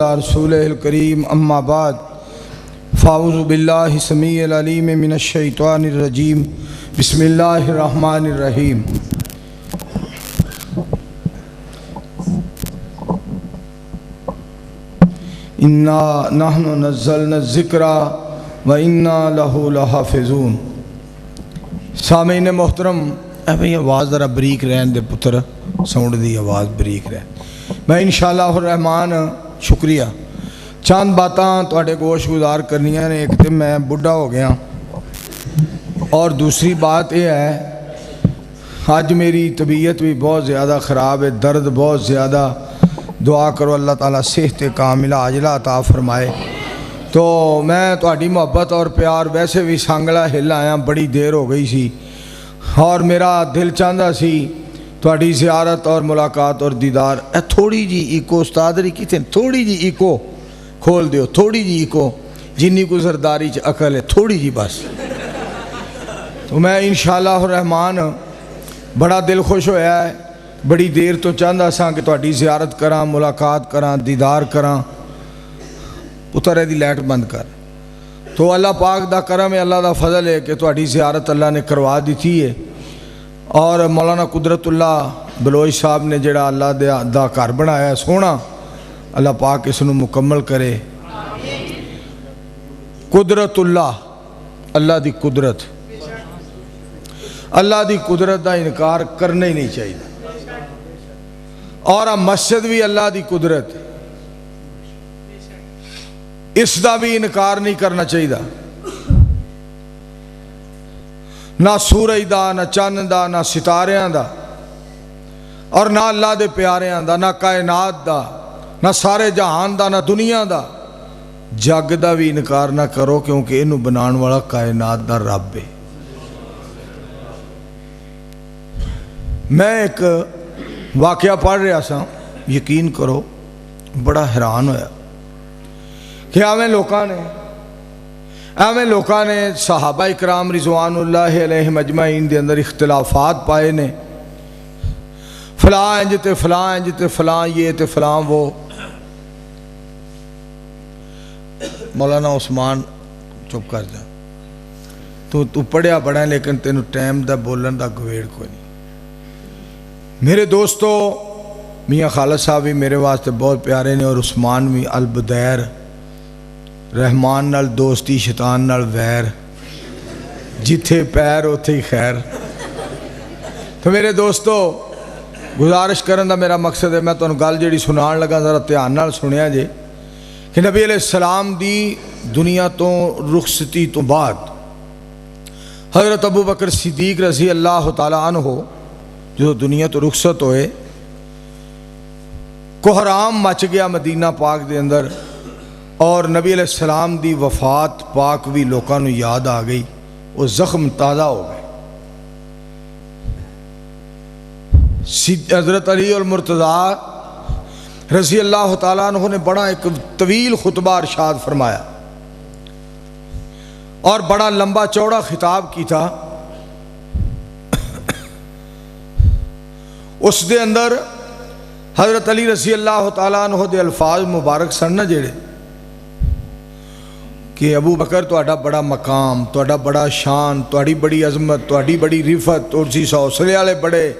رسول الکریم اما بعد فاعوذ باللہ السمیع العلیم من الشیطان الرجیم بسم اللہ الرحمن الرحیم انا نحن نزلنا الذکر وانا لہ لحافظون۔ سامعین محترم، اے بھئی آواز ذرا بریک رہن دے پتر، ساؤنڈ دی آواز بریک رہن۔ میں انشاءاللہ الرحمن شکریہ چند باتاں تواڈے گوش گزار کرنیاں نے۔ ایک تو میں بڈھا ہو گیا، اور دوسری بات یہ ہے آج میری طبیعت بھی بہت زیادہ خراب ہے، درد بہت زیادہ۔ دعا کرو اللہ تعالیٰ صحت کاملہ عاجلہ عطا فرمائے۔ تو میں تواڈی محبت اور پیار ویسے بھی سانگلا ہل آیا، بڑی دیر ہو گئی سی، اور میرا دل چاہتا سی تواڈی زیارت اور ملاقات اور دیدار۔ تھوڑی جی ایکو استادری کی تھوڑی جی ایکو کھول دیو، تھوڑی جی ایکو، جنی کو زرداری چ عقل ہے، تھوڑی جی بس۔ تو میں انشاءاللہ الرحمن بڑا دل خوش ہویا ہے، بڑی دیر تو چاہتا سا کہ تواڈی زیارت کراں، ملاقات کراں، دیدار کراں۔ پتر دی لائٹ بند کر۔ تو اللہ پاک دا کرم ہے، اللہ دا فضل ہے کہ تواڈی زیارت اللہ نے کروا دیتی ہے، اور مولانا قدرت اللہ بلوچ صاحب نے جڑا اللہ دا گھر بنایا ہے سونا، اللہ پاک اس نو مکمل کرے۔ قدرت اللہ، اللہ دی قدرت، اللہ دی قدرت دا انکار کرنا ہی نہیں چاہیے، اور مسجد بھی اللہ دی قدرت، اس دا بھی انکار نہیں کرنا چاہیے۔ نہ سورج دا، نہ چند دا، نہ ستاریاں دا، اور نہ اللہ دے پیاریاں دا، نہ کائنات دا، نہ سارے جہان دا، نہ دنیا دا۔ جگ دا بھی انکار نہ کرو، کیونکہ انہوں بنان والا کائنات دا رب ہے۔ میں ایک واقعہ پڑھ رہا سا، یقین کرو بڑا حیران ہویا کہ ایویں لوکاں نے صحابہ اکرام رضوان اللہ علیہم اجمعین دے اندر اختلافات پائے نے، فلاں انج تے فلاں انج تے فلاں یہ تے فلاں وہ۔ مولانا عثمان چپ کر جا، تو پڑھیا بڑا ہے لیکن تینوں ٹائم دا بولن دا گویڑ کوئی نہیں۔ میرے دوستو، میاں خالد صاحب بھی میرے واسطے بہت پیارے نے، اور عثمان بھی البدیر، رحمان نال دوستی شیطان نال ویر، جتھے پیر اتھے ہی خیر۔ تو میرے دوستو، گزارش کرن دا میرا مقصد ہے، میں تو گل جڑی سنان لگا ذرا دھیان نال سنیا جے، کہ نبی علیہ السلام دی دنیا تو رخصتی تو بعد حضرت ابو بکر صدیق رضی اللہ تعالیٰ عنہ جو دنیا تو رخصت ہوئے، کوہرام مچ گیا مدینہ پاک دے اندر، اور نبی علیہ السلام دی وفات پاک بھی لوکاں نو یاد آ گئی، وہ زخم تازہ ہو گئے۔ حضرت علی المرتضیٰ رضی اللہ تعالیٰ عنہ نے بڑا ایک طویل خطبہ ارشاد فرمایا، اور بڑا لمبا چوڑا خطاب کی تھا۔ اس دے اندر حضرت علی رضی اللہ تعالیٰ عنہ دے الفاظ مبارک سن نہ جڑے کہ ابو بکر تہاڈا بڑا مقام، تہاڈا بڑا شان، تہاڈی بڑی عظمت، تہاڈی بڑی رفت، اور تسی حوصلے والے بڑے،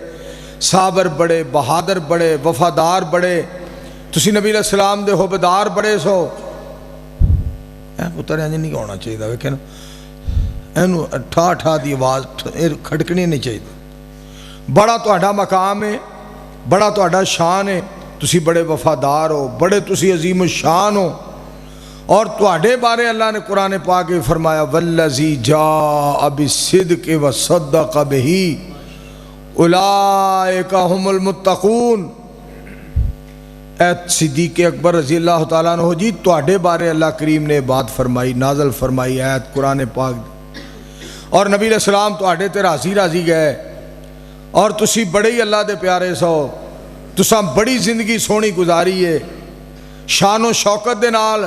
صابر بڑے، بہادر بڑے، وفادار بڑے، تسی نبی علیہ السلام دے حبدار بڑے سو۔ پتر انج نہیں ہونا چاہیے، لیکن اینو ٹھا ٹھا دی آواز کھڑکنی نہیں چاہیے۔ بڑا تہاڈا مقام ہے، بڑا تہاڈا شان ہے، تسی بڑے وفادار ہو، بڑے تسی عظیم الشان ہو، اور تہاڈے بارے اللہ نے قرآن پاک میں فرمایا والذی جاء بالصدق وصدق بہ اولئک ھم المتقون۔ اے صدیق اکبر رضی اللہ تعالیٰ عنہ جی، تہاڈے بارے اللہ کریم نے بات فرمائی، نازل فرمائی آیت قرآن پاک، اور نبی علیہ السلام تہاڈے تے راضی راضی گئے، اور تسی بڑے ہی اللہ دے پیارے سو، تساں بڑی زندگی سونی گزاری ہے، شان و شوکت دے نال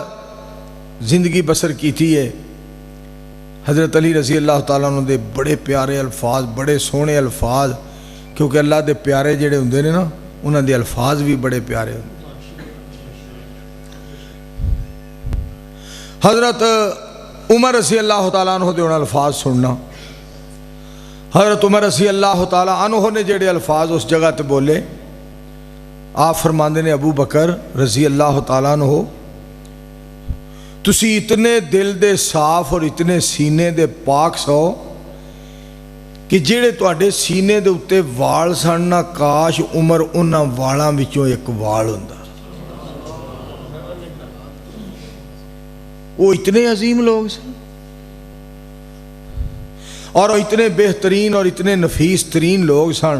زندگی بسر کی تھی ہے۔ حضرت علی رضی اللہ تعالیٰ عنہ دے بڑے پیارے الفاظ، بڑے سونے الفاظ، کیونکہ اللہ دے پیارے جڑے ہوندے نے نا، انہاں دے الفاظ بھی بڑے پیارے ہوندے۔ حضرت عمر رضی اللہ تعالیٰ عنہ دے ان الفاظ سننا. حضرت عمر رضی اللہ تعالیٰ عنہ نے جڑے الفاظ اس جگہ تے بولے، آپ فرماندے نے ابو بکر رضی اللہ تعالیٰ عنہ، تسی اتنے دل دے صاف اور اتنے سینے دے پاک سو کہ جڑے تواڈے سینے دے اتے وال سن نہ کاش عمر انہاں والاں وچوں ایک وال ہوندا. وہ اتنے عظیم لوگ سن اور اتنے بہترین اور اتنے نفیس ترین لوگ سن.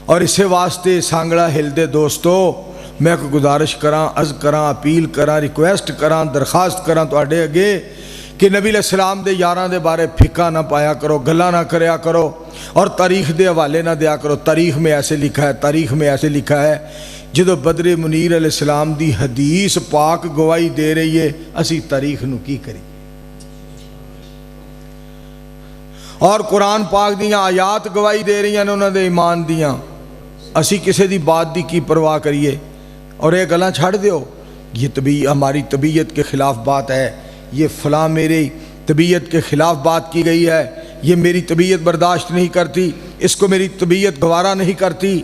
اور اسے واسطے سانگڑا ہل دے دوستو، میں کوئی گزارش کراں، عرض کراں، اپیل کراں، ریکویسٹ کراں، درخواست کراں تواڈے اگے کہ نبی علیہ السلام دے یاراں دے بارے پھکا نہ پایا کرو، گلاں نہ کریا کرو اور تاریخ دے حوالے نہ دیا کرو. تاریخ میں ایسے لکھا ہے، تاریخ میں ایسے لکھا ہے. جدو بدر منیر علیہ السلام دی حدیث پاک گواہی دے رہی ہے، اسی تاریخ نو کی کری. اور قرآن پاک دیاں آیات گواہی دے رہی ہیں انہوں دے ایمان دیاں، اسی کسے دی بات دی کی پرواہ کریے. اور ایک گلاں چھڑ دیو، یہ ہماری طبیعت کے خلاف بات ہے، یہ فلاں میری طبیعت کے خلاف بات کی گئی ہے، یہ میری طبیعت برداشت نہیں کرتی، اس کو میری طبیعت گوارا نہیں کرتی.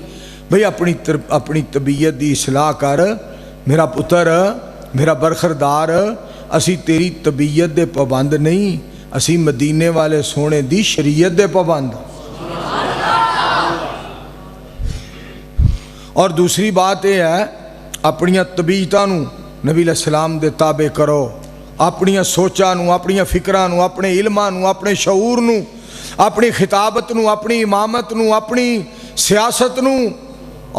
بھئی اپنی طبیعت دی اصلاح کر میرا پتر، میرا برخردار. اسی تیری طبیعت دے پابند نہیں، اسی مدینے والے سونے دی شریعت دے پابند. اور دوسری بات یہ ہے، اپنی طبیعتاں نو نبی علیہ السلام دے تابع کرو، اپنی سوچاں نو، اپنی فکراں نو، اپنے علماں نو، اپنے شعور نو، اپنی خطابت نو، اپنی امامت نو، اپنی سیاست نو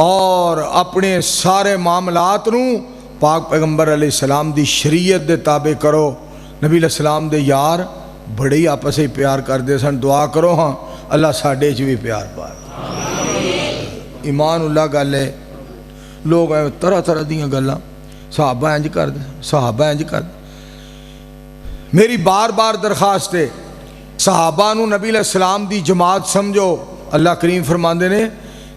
اور اپنے سارے معاملات نو پاک پیغمبر علیہ السلام دی شریعت دے تابع کرو. نبی علیہ السلام دے یار بڑے ہی آپس ہی پیار کر دے سن. دعا کرو ہاں اللہ ساڈے چ بھی پیار پائے. ایمان اللہ گل ہے، لوگ طرح طرح دیاں گلاں، صحابہ انج کر دے، صحابہ انج کر دے. میری بار بار درخواست ہے، صحابہ نو نبی علیہ السلام دی جماعت سمجھو. اللہ کریم فرماندے نے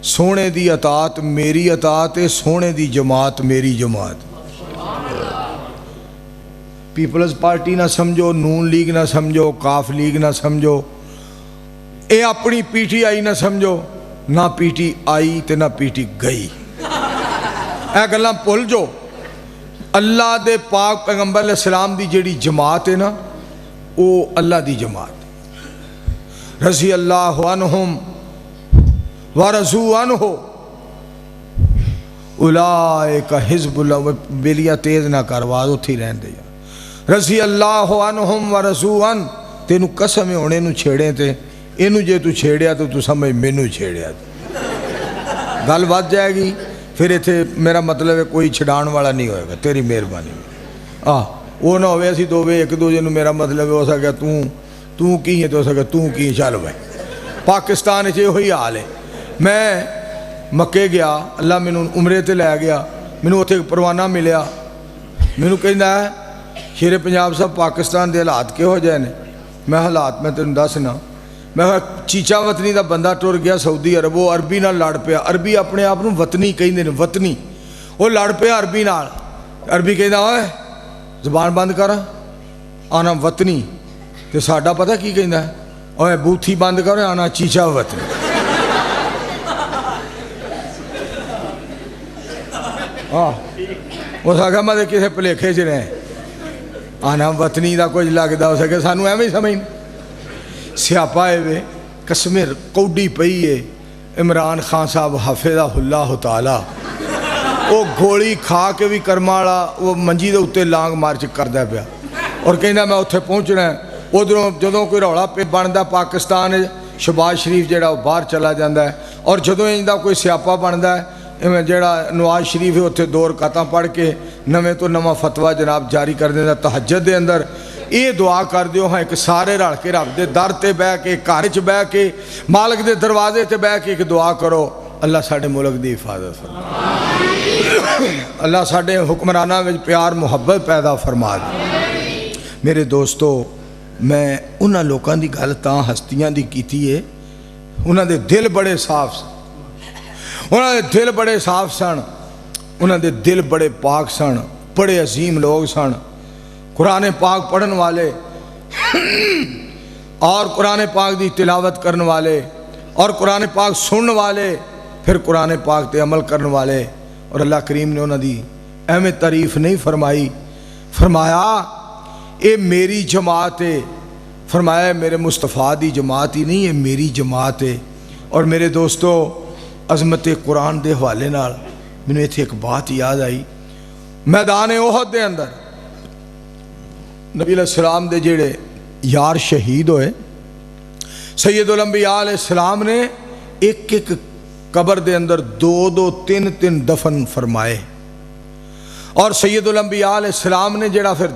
سونے دی اطاعت میری اطاعت ہے، سونے دی جماعت میری جماعت. پیپلز پارٹی نہ سمجھو، نون لیگ نہ سمجھو، کاف لیگ نہ سمجھو، اے اپنی پی ٹی آئی نہ سمجھو، نہ پی ٹی آئی تے نہ پی ٹی گئی. اے گلاں بھول جو. اللہ دے پاک پیغمبر علیہ السلام دی جیڑی جماعت ہے نا، وہ اللہ دی جماعت. رضی اللہ عنہم ورضوا عنہ اولئک حزب اللہ. بیلیاں تیز نہ کر، آواز اتھی رہن دے. رضی اللہ عنہم ورضوا عنہ. تینوں قسم ہونے نو چھیڑے تے اینو جے تو چھیڑیا تو سمجھ مینوں چھیڑیا. گل بات جائے گی پھر ایتھے میرا مطلب ہے کوئی چھڑان والا نہیں ہوئے گا. تیری مہربانی. وہ نہ ہوئے اسی دووے ایک دوجے نو میرا مطلب ہو سکیا تو کی ہے تو ہو سکیا تو کی. چل بھائی پاکستان چ ہوئی حال ہے. میں مکے گیا، اللہ مینوں عمرے تے لے گیا، مینوں اتھے پروانہ ملیا. مینوں کہندا ہے شیر پنجاب صاحب پاکستان دے حالات کہو جائے نے. میں حالات میں تینوں دسنا. میں چیچا وطنی دا بندہ ٹر گیا سعودی عرب، وہ عربی نال لڑ پیا. عربی اپنے آپ وطنی کہندے نے، وطنی. وہ لڑ پیا عربی نال. عربی کہندا اوئے زبان بند کر، آنا وطنی. تے ساڈا پتہ کی کہندا ہے، اوئے بوتھی بند کر، آنا چیچا وطنی. اس آخیا میں کسی بھلیکھے چ رہے، آنا وطنی دا کچھ لگتا ہو سکے سانوں ایویں سمجھ. سیاپا ہے وے قسمیں کوڈی پئی ہے. عمران خان صاحب حافظہ اللہ تعالی، وہ گولی کھا کے بھی کرما والا، وہ منجی دے اتنے لانگ مارچ کردا پیا اور کہندا میں اتھے پہنچنا ہے. ادھروں جدوں کوئی رولا پہ بنتا پاکستان شہباز شریف جہڑا وہ باہر چلا جاتا ہے، اور جدوں اندا کوئی سیاپا بنتا ہے جہڑا نواز شریف ہے اتھے 2 رکعتاں پڑھ کے نویں تو نواں فتویٰ جناب جاری کر دینا تہجد دے اندر. یہ دعا کر دیو ہاں ایک سارے رل کے رب دے در تے بہ کے، گھر چ بہ کے، مالک دے دروازے تے بہ کے ایک دعا کرو، اللہ ساڈے ملک دی حفاظت فرما، اللہ ساڈے حکمراناں وچ پیار محبت پیدا فرما دے. میرے دوستو، میں انہاں لوکاں دی گل تاں ہستیاں دی کیتی ہے، انہاں دے دل بڑے صاف سن، انہاں دے دل بڑے صاف سن، انہاں دے دل بڑے پاک سن، بڑے عظیم لوگ سن. قرآن پاک پڑھن والے اور قرآن پاک دی تلاوت کرن والے اور قرآن پاک سنن والے پھر قرآن پاک تے عمل کرن والے، اور اللہ کریم نے انہاں دی اہمیت تعریف نہیں فرمائی، فرمایا اے میری جماعت ہے، فرمایا میرے مصطفیٰ دی جماعت ہی نہیں ہے، میری جماعت ہے۔ اور میرے دوستو، عظمت قرآن دے حوالے نال مینوں ایتھے ایک بات یاد آئی۔ میدان احد دے اندر نبی علیہ السلام دے جڑے یار شہید ہوئے، سید الانبیاء علیہ السلام نے ایک ایک قبر دے اندر دو دو تین تین دفن فرمائے، اور سید الانبیاء علیہ السلام نے جڑا پھر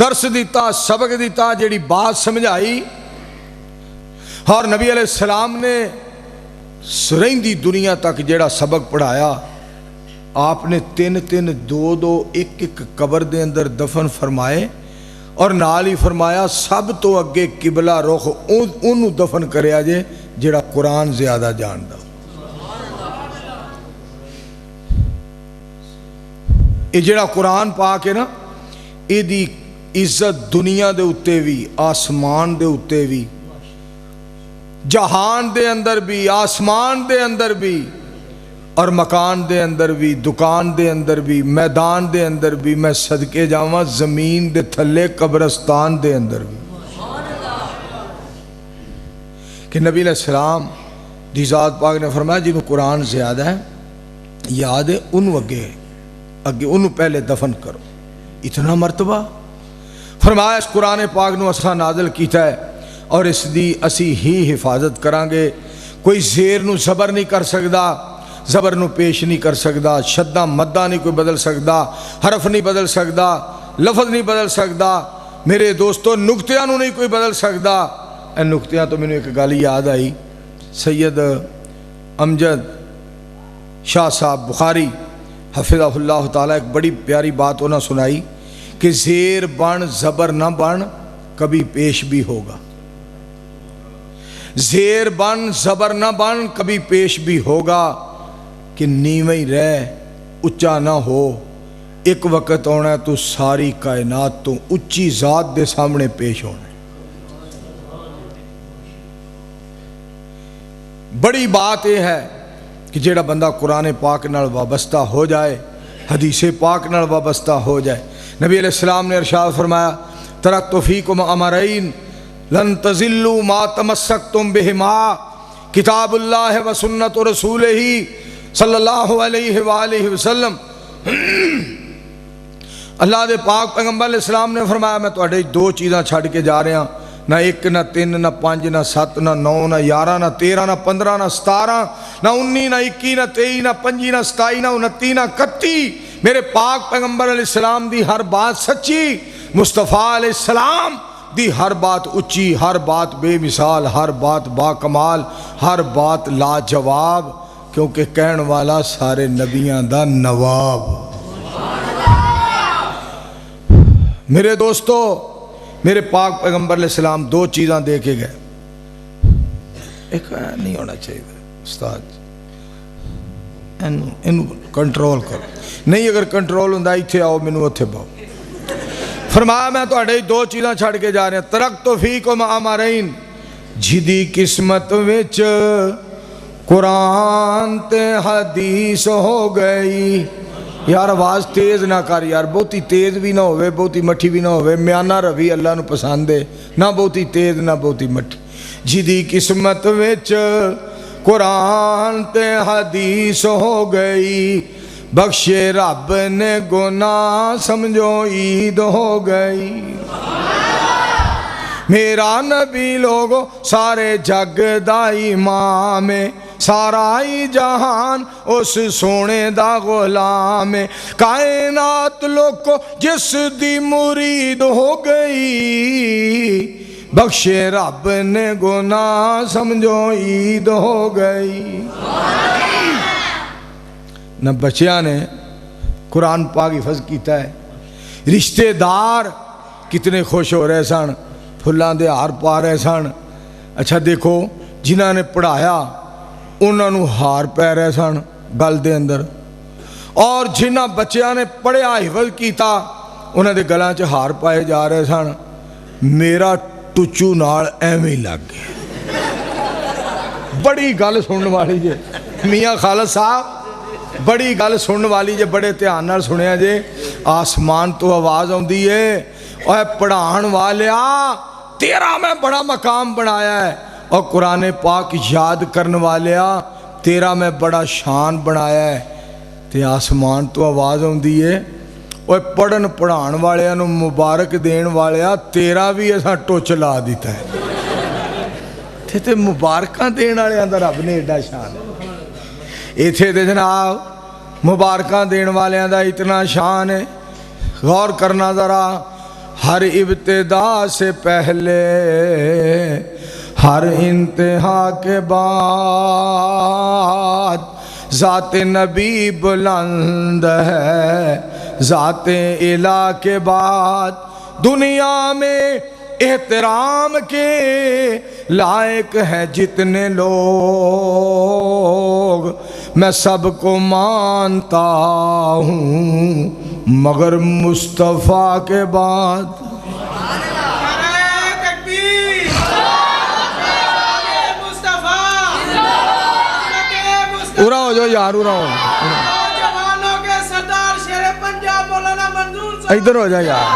درس دیتا، سبق دیتا، جڑی بات سمجھائی، اور نبی علیہ السلام نے رہندی دنیا تک جڑا سبق پڑھایا، آپ نے تین تین دو دو ایک ایک قبر دے اندر دفن فرمائے، اور نال ہی فرمایا سب تو اگے قبلہ رخ انہوں دفن کریا جے جڑا قرآن زیادہ جاندا۔ یہ جڑا قرآن پاک ہے نا، یہ دی عزت دنیا دے اتے بھی، آسمان دے اتے بھی، جہان دے اندر بھی، آسمان دے اندر بھی، اور مکان دے اندر بھی، دکان دے اندر بھی، میدان دے اندر بھی، میں صدقے جاواں زمین دے تھلے قبرستان دے اندر بھی، کہ نبی علیہ السلام دی ذات پاک نے فرمایا جنہوں قرآن زیادہ ہے یاد ہے انہوں اگے انہوں پہلے دفن کرو۔ اتنا مرتبہ فرمایا اس قرآن پاک نو اساں نازل کیتا ہے، اور اس دی اسی ہی حفاظت کرانگے، کوئی زیر نو زبر نہیں کر سکدا، زبر نو پیش نہیں کر سکدا، شدہ مدہ نہیں کوئی بدل سکدا، حرف نہیں بدل سکدا، لفظ نہیں بدل سکدا، میرے دوستو نقطیاں نو نہیں کوئی بدل سکدا۔ اے نقطیاں تو میں نے ایک گالی یاد آئی، سید امجد شاہ صاحب بخاری حفظہ اللہ تعالیٰ ایک بڑی پیاری بات انہوں نے سنائی کہ زیر بن زبر نہ بن کبھی پیش بھی ہوگا، زیر بن زبر نہ بن کبھی پیش بھی ہوگا، کہ نیویں رہ اچا نہ ہو، ایک وقت ہونا ہے تو ساری کائنات تو اچھی ذات دے سامنے پیش ہونا ہے۔ بڑی بات یہ ہے کہ جیڑا بندہ قرآن پاک نال وابستہ ہو جائے، حدیث پاک نال وابستہ ہو جائے۔ نبی علیہ السلام نے ارشاد فرمایا ترکت فیکم امرین لن تضلوا ما تمسکتم بہما کتاب اللہ و سنت رسولہ صلی اللہ علیہ وآلہ وسلم۔ اللہ دے پاک پیغمبر علیہ السلام نے فرمایا میں تواڈے دو چیزاں چھڑ کے جا رہا ہوں، نہ ایک نہ تین نہ پانچ نہ سات نہ نو نہ 11 نہ 13 نہ 15 نہ 17 نہ 19 نہ 21 نہ 23 نہ 25 نہ 27 نہ 29 نہ 31، میرے پاک پیغمبر علیہ السلام دی ہر بات سچی، مصطفیٰ علیہ السلام دی ہر بات اچھی، ہر بات بے مثال، ہر بات با کمال، ہر بات لاجواب، کیونکہ کہن والا سارے نبیاں دا نواب۔ میرے دوستو، میرے پاک پیغمبر علیہ السلام دو چیزاں دے کے گئے، ایک نہیں ہونا چاہیے استاد انہوں کنٹرول کرو، نہیں اگر کنٹرول ہوندہ ایتھے آؤ مینوں اتھے باؤ۔ فرمایا میں تو اڑے دو چیزاں چھڑ کے جا رہے ہیں، ترکت فیکم امرین، جدی قسمت وچ قرآن تے حدیث ہو گئی۔ یار آواز تیز نہ کر یار، بہتی تیز بھی نہ ہوئے بہتی مٹھی بھی نہ ہوئے، میانہ روی اللہ نو پسند ہے، نہ بہتی تیز نہ بہتی مٹھی۔ جدی قسمت وچ قرآن تے حدیث ہو گئی، بخشے رب نے گناہ سمجھو عید ہو گئی۔ میرا نبی لوگو سارے جگ دا امام، سارا ہی جہان اس سونے دا غلام، کائنات لوگو جس دی مرید ہو گئی، بخشے رب نے گناہ سمجھو عید ہو گئی۔ نہ بچیاں نے قرآن پاک حفظ کیتا ہے، رشتہ دار کتنے خوش ہو رہے سن، پھلاں دے ہار پا رہے سن۔ اچھا دیکھو جنہاں نے پڑھایا انہاں نو ہار پہ رہے سن گل دے اندر، اور جنہاں بچیاں نے پڑھیا حفظ کیتا انہاں دے گلاں چ ہار پائے جا رہے سن میرا ٹچو نال ایویں لگ گیا بڑی گل سنن والی جے میاں خالد صاحب بڑی گل سنن والی جے بڑے دھیان نال سنیا جے آسمان تو آواز آندی ہے اوے پڑھان والیا تیرا میں بڑا مقام بنایا ہے اور قرآن پاک یاد کرن والیا تیرا میں بڑا شان بنایا ہے تے آسمان تو آواز آندی ہے اوے پڑھن پڑھان والیا نو مبارک دین والیا تیرا بھی ایسا ٹوچ لا دیتا ہے تے مبارکاں دین والے اندر رب نے ایڈا شان ایتھے تے جناب مبارکاں دین والے دا اتنا شان ہے غور کرنا ذرا ہر ابتدا سے پہلے ہر انتہا کے بعد ذات نبی بلند ہے ذات الہ کے بعد دنیا میں احترام کے لائق ہیں جتنے لوگ میں سب کو مانتا ہوں مگر مصطفیٰ کے بعد پورا ہو جاؤ یار پورا ہو ادھر ہو جائے یار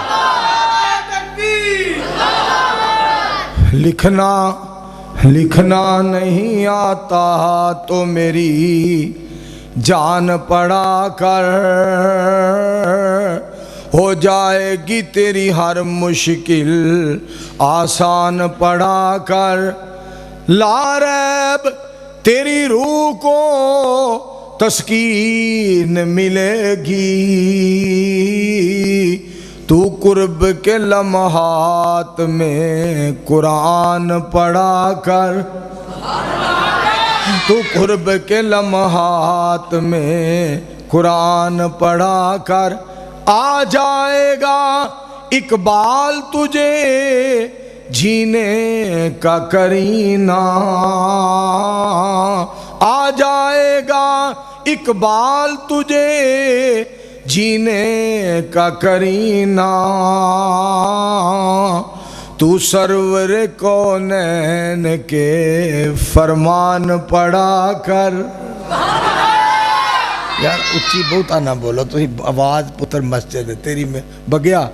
لکھنا نہیں آتا تو میری جان پڑا کر ہو جائے گی تیری ہر مشکل آسان پڑا کر لا ریب تیری روح کو تسکین ملے گی تو قرب کے لمحات میں قرآن پڑھا کر تو قرب کے لمحات میں قرآن پڑھا کر آ جائے گا اقبال تجھے جینے کا کرینہ آ جائے گا اقبال تجھے جینے کا کرینہ تو سرور کونین کے فرمان پڑھا کر یار اچھی بہت آنا بولو تو آواز پتر مسجد ہے تیری میں بگیا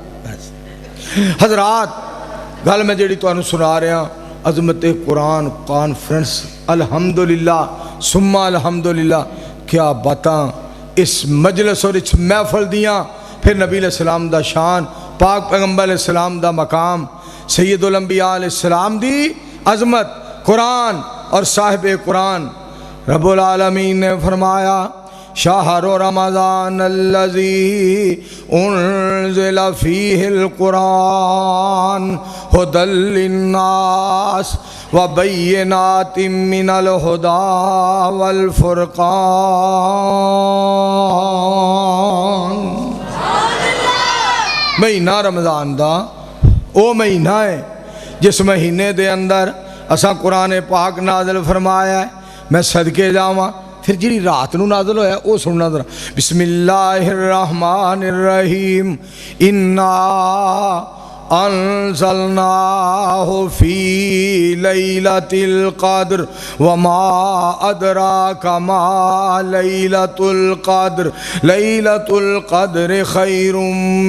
حضرات گل میں جڑی تو انہوں سنا رہے ہیں عظمت قرآن کانفرنس الحمدللہ ثم الحمدللہ کیا باتاں اس مجلس اور اس محفل دیاں پھر نبی علیہ السلام دا شان پاک پیغمبر علیہ السلام دا مقام سید الانبیاء علیہ السلام دی عظمت قرآن اور صاحب قرآن رب العالمین نے فرمایا شہر رمضان الذی انزل فیہ القرآن ھدی للناس وبینات من الہدی والفرقان مہینہ رمضان دا او مہینہ ہے جس مہینے دے اندر اساں قرآن پاک نازل فرمایا ہے میں صدقے جاواں پھر جی رات نو نازل ہویا او سننا ذرا بسم اللہ الرحمن الرحیم انا انزلناہ فی لیلۃ القدر وما ادراک ما لیلۃ القدر لیلۃ القدر خیر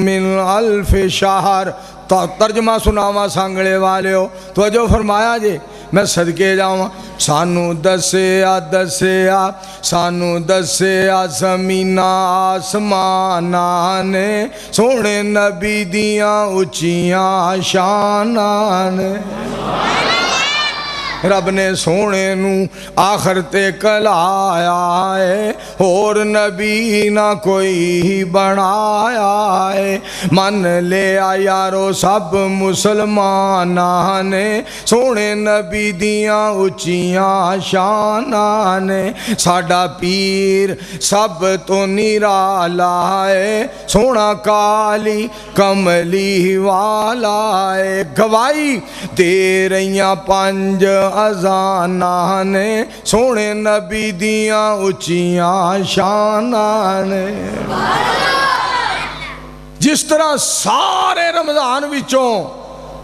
من الف شہر ترجمہ سناوا سانگڑے والے ہو توجہ فرمایا جی میں صدقے جاؤں سانو دسیا سانو دسیا زمین آسمان نے سونے نبی دیاں اچیاں شاناں نے رب نے سونے نو آخر تے کلایا ہے اور نبی نہ کوئی بنایا ہے من لے یارو سب مسلماناں نے سونے نبی دیاں اچیاں شاناں نے ساڈا پیر سب تو نرالا ہے سونا کالی کملی والا ہے گواہی دے رہیاں پنج اذاناں نے سونے نبی دیاں اچیاں شاناں نے جس طرح سارے رمضان وچوں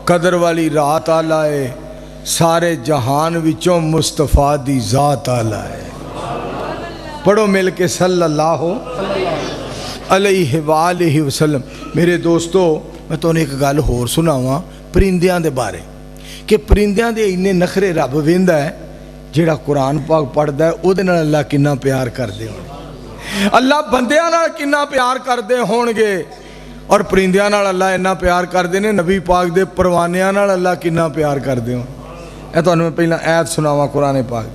قدر والی رات آلہ ہے، سارے جہان وچوں مصطفیٰ دی ذات آلہ ہے۔ پڑھو مل کے صلی اللہ علیہ وآلہ وسلم۔ میرے دوستو میں تو ایک گل ہور سناواں پرندیاں دے بارے کہ پرندیاں دے اننے نخرے رب ویندا ہے، جیڑا قرآن پاک پڑھدا ہے او دے نال اللہ کنا پیار کردے ہون، اللہ بندیاں نال کنا پیار کردے ہون گے، اور پرندیاں نال اللہ اتنا پیار کردے نے، نبی پاک دے پروانیاں نال اللہ کنا پیار کردے ہون۔ اے تانوں میں پہلا آیت سناواں قرآن پاک۔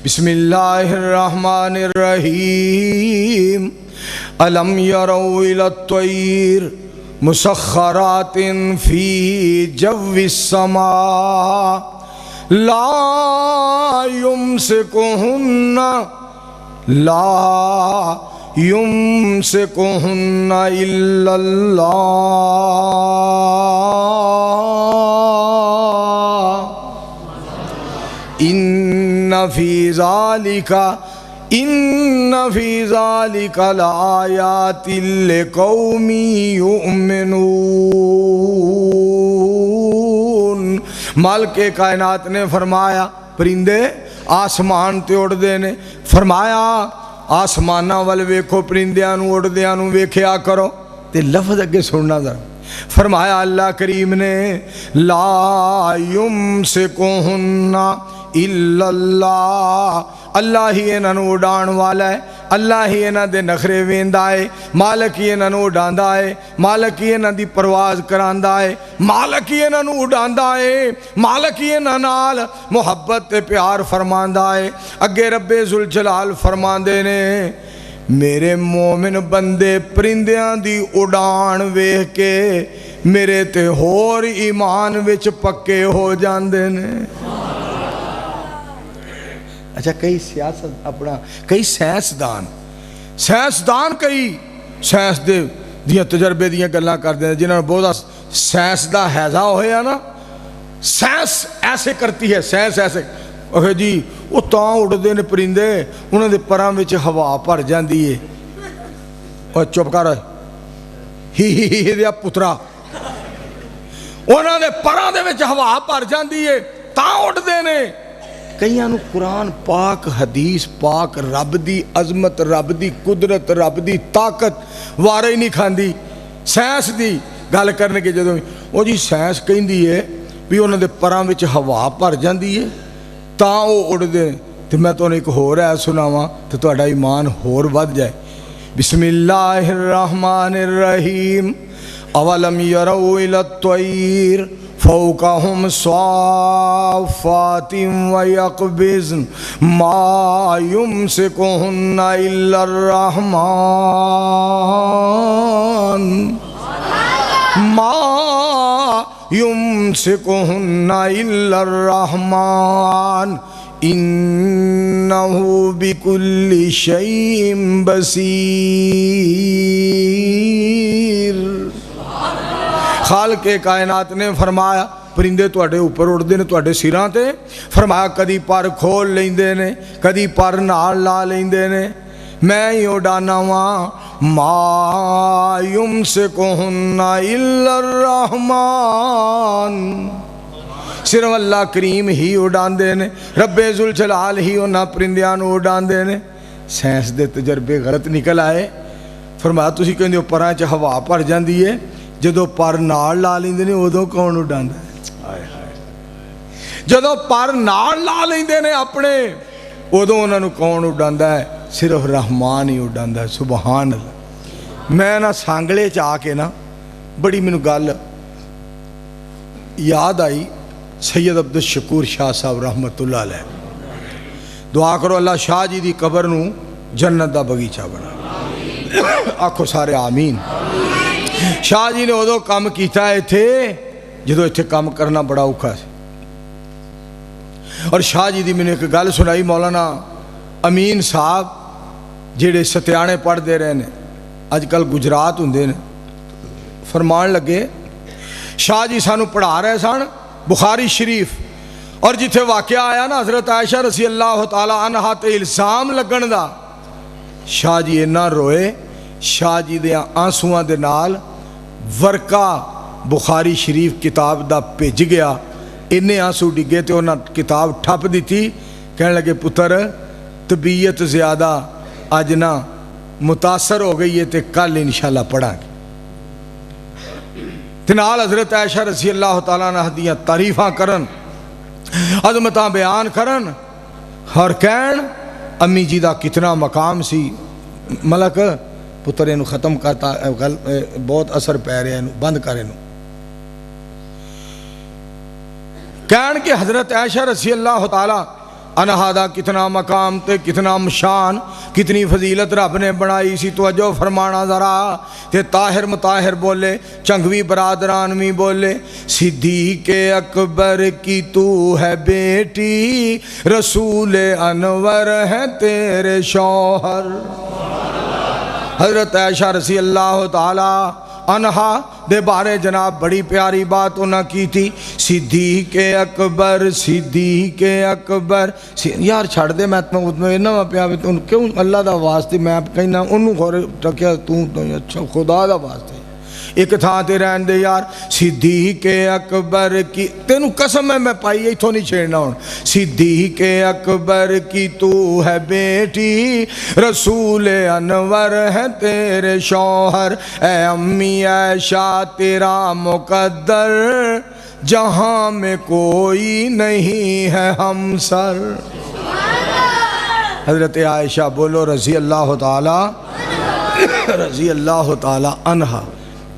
بسم اللہ الرحمن الرحیم الم یروا الی الطیر مسخرات فی جو السماء لا یمسکہن الا اللہ ان فی ذالک لآیات لقوم یؤمنون۔ مالک کائنات نے فرمایا پرندے آسمان تے اڑدے نے، فرمایا آسماناں وال ویکھو پرندیاں نو اڑدیاں نو ویکھیا کرو، تے لفظ اگے سننا ذرا، فرمایا اللہ کریم نے لا یمسکہن الا اللہ، اللہ ہی انہاں نو اڑان والا ہے، اللہ ہی انہاں دے نخرے ویندا ہے، مالک ہی انہاں نو اڑاندا ہے، مالک ہی انہاں دی پرواز کراندا ہے، مالک ہی انہاں نو اڑاندا ہے، مالک ہی انہاں نال محبت تے پیار فرماندا ہے۔ اگے رب ذوالجلال فرماندے نے میرے مومن بندے پرندیاں دی اڑان ویکھ کے میرے تے ہور ایمان وچ پکے ہو جاندے نے۔ اچھا کئی سیاست اپنا کئی سائنسدان کئی سائنس دے دیاں تجربے دیاں گلاں کردے ہیں، جنہاں نے بہت سائنس دا حیضہ ہویا نا، سائنس ایسے کرتی ہے، سائنس ایسے اوہ جی وہ تاں اڑدے نے پرندے، انہوں دے پراں وچ ہوا بھر جاندی ہے، اور چپ کر ہی دیا پترا، انہوں دے پراں دے وچ ہوا بھر جاندی ہے تاں اڑدے نے۔ کئیاں نو قرآن پاک حدیث پاک رب دی عظمت، رب دی قدرت، رب دی طاقت وارے ہی نہیں کھاندی، سائنس دی گل کرنے کے جدوں وہ جی سائنس کہندی ہے بھی انہوں دے پراں وچ ہوا بھر جاندی ہے تاں وہ اڑدے نے۔ تے میں تانوں ایک ہور ہے سناواں تے تہاڈا ایمان ہور ود جائے۔ بسم اللہ الرحمن الرحیم اولم یروا الی الطیر فوقهم صافات ويقبضن ما يمسكهن إلا الرحمن ما يمسكهن إلا الرحمن إنه بكل شيء بصير۔ خالق کائنات نے فرمایا پرندے تواڈے اوپر اڑدے نے تواڈے سراں تے، فرمایا کدی پر کھول لیندے نے کدی پر نال لا لیندے نے، میں ہی اڑانا واں ما یمسکہن الا الرحمن، صرف اللہ کریم ہی اڑاندے نے، رب ذوالجلال ہی انہاں پرندیاں نو اڑاندے نے۔ سائنس دے تجربے غلط نکل آئے، فرمایا تسی کہندے ہو پراں چ ہوا بھر جاندی ہے، جدو پر نال لا لیندے نے ادو کون اڈاندا ہے؟ جدو پر نال لا لیندے نے اپنے ادو انہاں نو کون اڈاندا ہے؟ صرف رحمان ہی اڈاندا ہے۔ سبحان اللہ۔ میں نا سانگلے چ آ کے نا بڑی مینوں گل یاد آئی، سید عبدالشکور شاہ صاحب رحمت اللہ علیہ، دعا کرو اللہ شاہ جی دی قبر نو جنت دا بغیچہ بنا، آکھو سارے آمین۔ شاہ جی نے ادو کام کیتا ہے تھے جدو اتنے کام کرنا بڑا اوکھا سی، اور شاہ جی دی میں نے ایک گل سنائی، مولانا امین صاحب جڑے ستیانے پڑھ دے رہے ہیں اج کل گجرات ہوندے نے، فرمان لگے شاہ جی سانو پڑھا رہے سن بخاری شریف، اور جتھے واقعہ آیا نا حضرت عائشہ رضی اللہ تعالی عنہا تے الزام لگن دا، شاہ جی اینا روئے، شاہ جی دے آنسواں دے نال ورقہ بخاری شریف کتاب دا بھیج گیا، انہیں آنسو ڈگے تے انہاں کتاب ٹھپ دیتی، کہنے لگے پتر طبیعت زیادہ اج نہ متاثر ہو گئی ہے تے کل انشاءاللہ پڑھاں گے۔ تنال حضرت عائشہ رضی اللہ تعالیٰ عنہ دیاں تعریفاں کرن، عظمتاں بیان کرن اور کہن امی جی دا کتنا مقام سی، ملک پتر اینو ختم کرتا، بہت اثر پہ رہے ہیں، بند کر اینو۔ کہن کہ حضرت عائشہ رضی اللہ تعالیٰ عنہا دا کتنا مقام تے کتنا مشان، کتنی فضیلت رب نے بنائی سی، توجہ فرمانا ذرا، تے طاہر مطاہر بولے، چنگوی برادران بھی بولے، صدیق اکبر کی تو ہے بیٹی، رسول انور ہے تیرے شوہر۔ حضرت عائشہ رضی اللہ تعالی عنہا دے بارے جناب بڑی پیاری بات انہاں کی تھی، صدیق اکبر، صدیق اکبر۔ یار چھڑ دے میں اتنا پیا کیوں اللہ دا واسطے میں کہنا انہوں خور ٹکیا تو اچھا خدا دا واسطے ایک تھاں تے رہن دے یار۔ صدیق اکبر کی تینوں قسم ہے میں پائی ایتھوں نہیں چھیڑنا ہوں، صدیق اکبر کی تو ہے بیٹی، رسول انور ہے تیرے شوہر، اے امی عائشہ تیرا مقدر، جہاں میں کوئی نہیں ہے ہمسر۔ حضرت عائشہ بولو رضی اللہ تعالی عنہا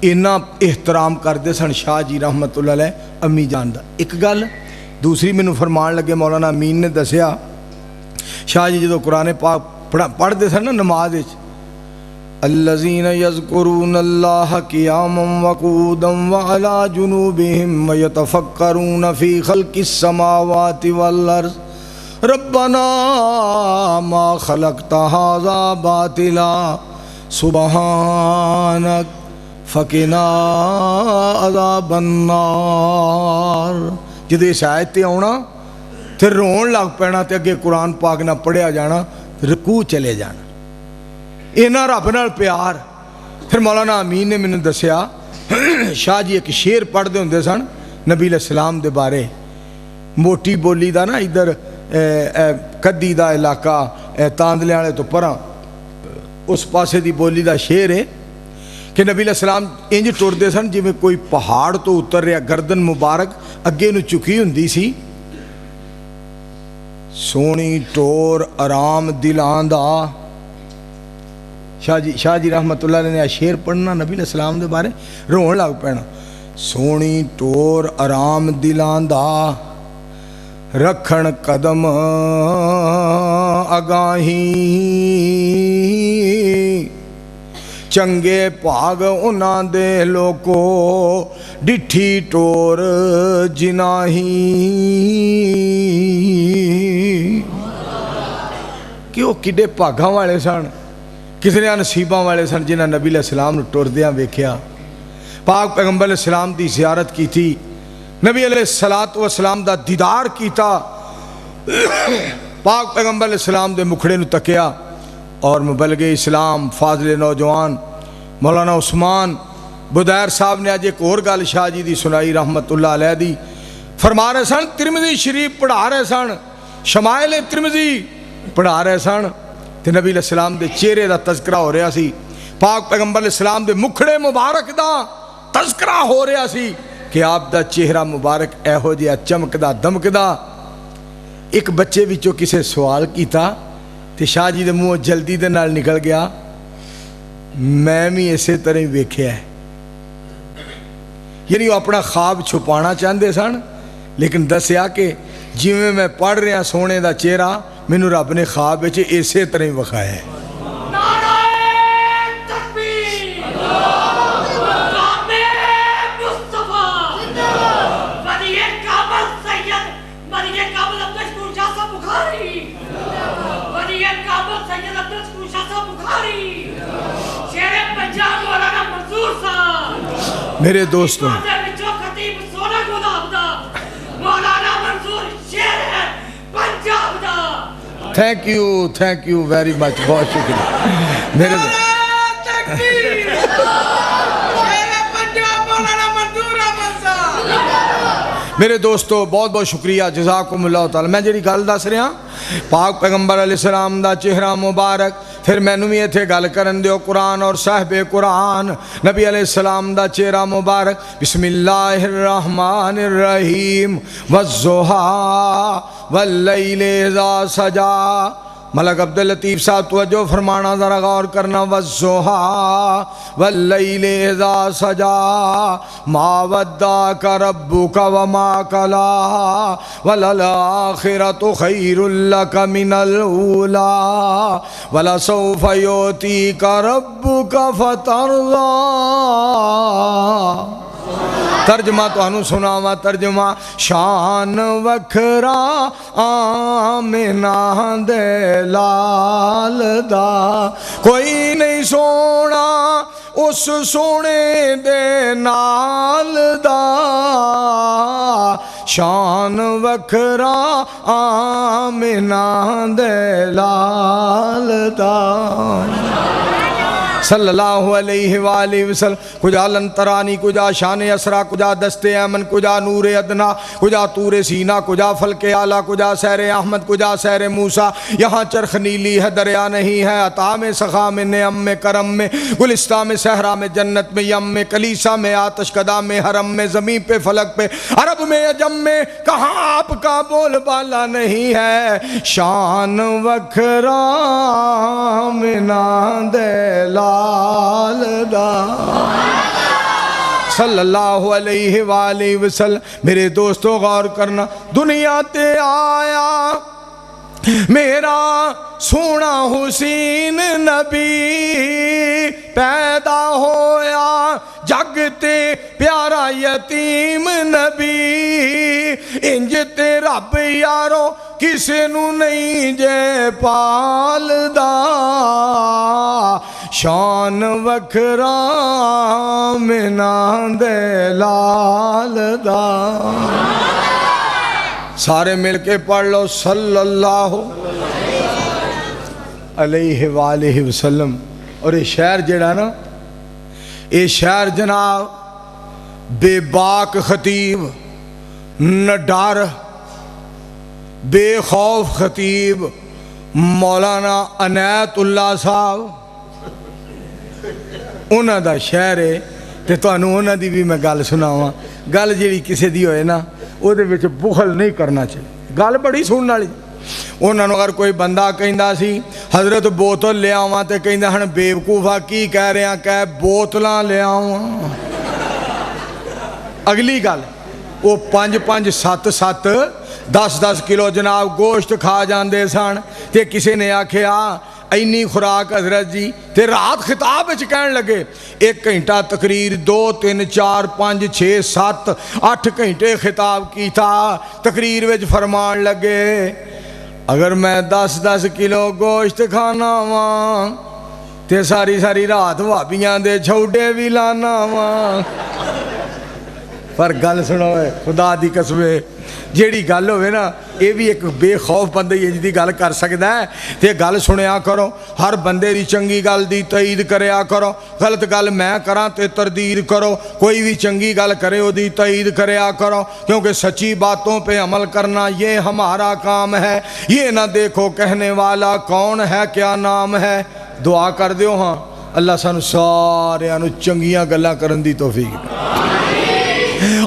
اینا احترام کر دے سن شاہ جی رحمت اللہ علیہ امی جان دا۔ ایک گل دوسری میں فرمان لگے مولانا امین نے دسیا، شاہ جی جدو قرآن پاک پڑھ دے سن نا نماز وچ، الذین یذکرون اللہ قیاما وقعودا وعلی جنوبہم ویتفکرون فی خلق السماوات والارض ربنا ما خلقت ھذا باطلا سبحانک فقنا عذاب النار۔ جدو اس آیت تے آنا پھر رون لگ پینا تے اگے قرآن پاک نہ پڑھیا جانا، رکوع چلے جانا، اینا رب نال پیار۔ پھر مولانا امین نے میں دسیا شاہ جی ایک شعر پڑھ دے ہوندے سن نبی علیہ السلام دے بارے، موٹی بولی دا نا ادھر کدی دا علاقہ تاندلے والے تو پراں اس پاسے دی بولی دا شعر ہے کہ نبی علیہ السلام انج ٹر دے سن جی میں کوئی پہاڑ تو اتر رہا، گردن مبارک اگے نو چکی ہوندی سی، سونی ٹور آرام دلان دا۔ شاہ جی رحمت اللہ علیہ نے شعر پڑھنا نبی علیہ السلام دے بارے رون لگ پینا، سونی ٹور آرام دلان دا رکھن قدم اگاہی، چنگے پاگ انہاں دے لوکو ڈٹھی ٹور جناہی۔ کہ وہ کڈے پاگاں والے سن، کتنے نصیباں والے سن جنہاں نبی علیہ السلام ٹردیاں ویکھیا، پاک پیغمبر علیہ السلام دی زیارت کی تھی، نبی علیہ السلام دا دیدار کیتا، پاک پیغمبر علیہ السلام دے مکھڑے نو تکیا، اور مبلغ اسلام فاضل نوجوان مولانا عثمان بدیر صاحب نے آج ایک اور گل شاہ جی دی سنائی رحمت اللہ علیہ دی، فرما رہے سن ترمذی شریف پڑھا رہے سن، شمائل ترمذی پڑھا رہے سن، تے نبی علیہ السلام دے چہرے دا تذکرہ ہو رہا سی، پاک پیغمبر علیہ السلام دے مکھڑے مبارک دا تذکرہ ہو رہا سی کہ آپ دا چہرہ مبارک ایہو جہا چمکدا دمکدا۔ ایک بچے وچوں کسے سوال کیتا تے شاہ جی دے منہ جلدی دے نال نکل گیا، میں بھی اسی طرح ہی ویکھیا ہے۔ یعنی وہ اپنا خواب چھپانا چاہتے سن، لیکن دسیا کہ جی میں پڑھ رہا سونے دا چہرہ مینوں رب نے خواب وچ اسی طرح ہی وکھایا ہے۔ میرے دوستوں تھینک یو ویری مچ، بہت شکریہ میرے میرے دوستو بہت بہت شکریہ جزاکم اللہ تعالی. میں جڑی گل دس رہا پاک پیغمبر علیہ السلام دا چہرہ مبارک, پھر مینوں بھی ایتھے گل کرن دیو قرآن اور صاحب قرآن نبی علیہ السلام دا چہرہ مبارک. بسم اللہ الرحمن الرحیم والضحیٰ واللیل اذا سجا. ملک عبداللطیف صاحب توجہ فرمانا ذرا غور کرنا. والضحیٰ واللیل اذا سجا ما ودعک ربک وما قلی وللآخرۃ خیر لک من الاولی ولسوف یعطیک ربک فترضی. ترجمہ تو انہوں سناوا. ترجمہ شان وکھرا آمنہ دے لال دا, کوئی نہیں سونا اس سونے دے نال دا. شان وکھرا آمنہ دے لال دا صلی اللہ علیہ وآلہ وسلم. کجا لنترانی, کجا شان اسرا, کجا دست ایمن, کجا نور ادنا, کجا طور سینہ, کجا فلک اعلیٰ, کجا سیر احمد, کجا سیر موسیٰ. یہاں چرخ نیلی ہے دریا نہیں ہے, عطا میں سخا میں نعم میں کرم میں, گلستہ میں صحرا میں جنت میں یم میں, کلیسا میں آتش کدہ میں حرم میں, زمین پہ فلک پہ عرب میں عجم میں, کہاں آپ کا بول بالا نہیں ہے. شان وکھرا آمنہ دے لال دا صلی اللہ علیہ وآلہ وسلم. میرے دوستو غور کرنا. دنیا تے آیا میرا سونا حسین نبی, پیدا ہویا جگ تے پیارا یتیم نبی. انج تے رب یارو کسے نو نہیں جے پال دا. شان وکھرا آمنہ دے لال دا. سارے مل کے پڑھ لو صلی اللہ علیہ وآلہ وسلم. اور یہ شہر جڑا نا, یہ شہر جناب بے باک خطیب, نہ ڈر, بے خوف خطیب مولانا عنایت اللہ صاحب انہاں دا شہر ہے. تے تانوں انہاں دی بھی میں گل سناواں. گل جیڑی کسے دی ہوئے نا او دے وچ بخل نہیں کرنا چاہیے. گل بڑی سنن والی. انہاں نوں اگر کوئی بندہ کہندا سی حضرت بوتل لے آواں تے کہندا ہن بیوقوفا کی کہہ رہے ہیں, کہ بوتلاں لے آواں. اگلی گل وہ 5-5 7-7 10-10 کلو جناب گوشت کھا جاندے سن. تے کسی نے آکھیا اینی خوراک حضرت جی, تے رات خطاب وچ کہن لگے 1 گھنٹہ تقریر, 2 3 4 5 6 7 8 گھنٹے خطاب کیتا. تقریر وچ فرمان لگے اگر میں 10-10 کلو گوشت کھانا واں تے ساری ساری رات وابیاں دے چھوڑے بھی لانا واں. پر گل سنو خدا دی قسم, جیڑی گل ہوئے نا یہ بھی ایک بے خوف بندے یہ جی گل کر سکتا ہے. تے گل سنیا کرو, ہر بندے دی چنگی گل دی تائید کریا کرو. غلط گل میں کراں تے تردید کرو, کوئی بھی چنگی گل کرے او دی تائید کریا کرو, کیونکہ سچی باتوں پہ عمل کرنا یہ ہمارا کام ہے. یہ نہ دیکھو کہنے والا کون ہے کیا نام ہے. دعا کر دیو ہاں اللہ سانو سارے انو چنگیاں گلاں کرن دی توفیق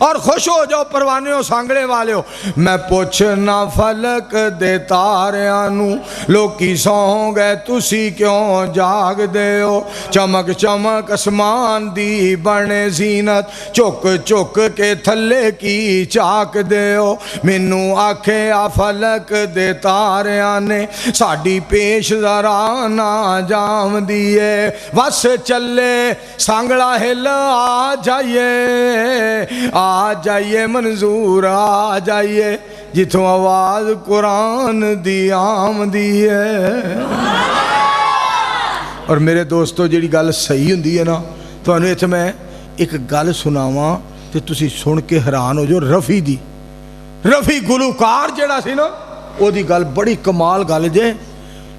اور خوش ہو جاؤ پروانے ہو سانگڑے والے ہو. میں پوچھنا فلک دے تاریانو لوکی سو گئے تسی کیوں جاگ دے ہو. چمک چمک اسمان دی بنے زینت چک چک کے تھلے کی چاک دے ہو. مینو آکھے آ فلک دے تاریانے ساڑی پیش ذرا نہ جام دیے. وس چلے سانگڑا ہل آ جائیے, آ جائیے منظور آ جائیے, جتوں آواز قرآن دی آمدی ہے. اور میرے دوستو جیڑی گل صحیح ہوندی ہے نا, تو انہوں ایتھے میں ایک گل سناواں تے تسی سن کے حیران ہو جو. رفی گلوکار جیڑا سی نا او دی گل بڑی کمال گل جے.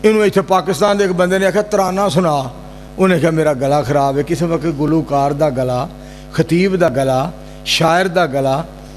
انہوں ایتھے پاکستان دے ایک بندے نے آکھا ترانہ سنا. انہیں کہا میرا گلا خراب ہے. کسی وقت گلوکار دا گلا, خطیب دا گلا, شاعر دا گلا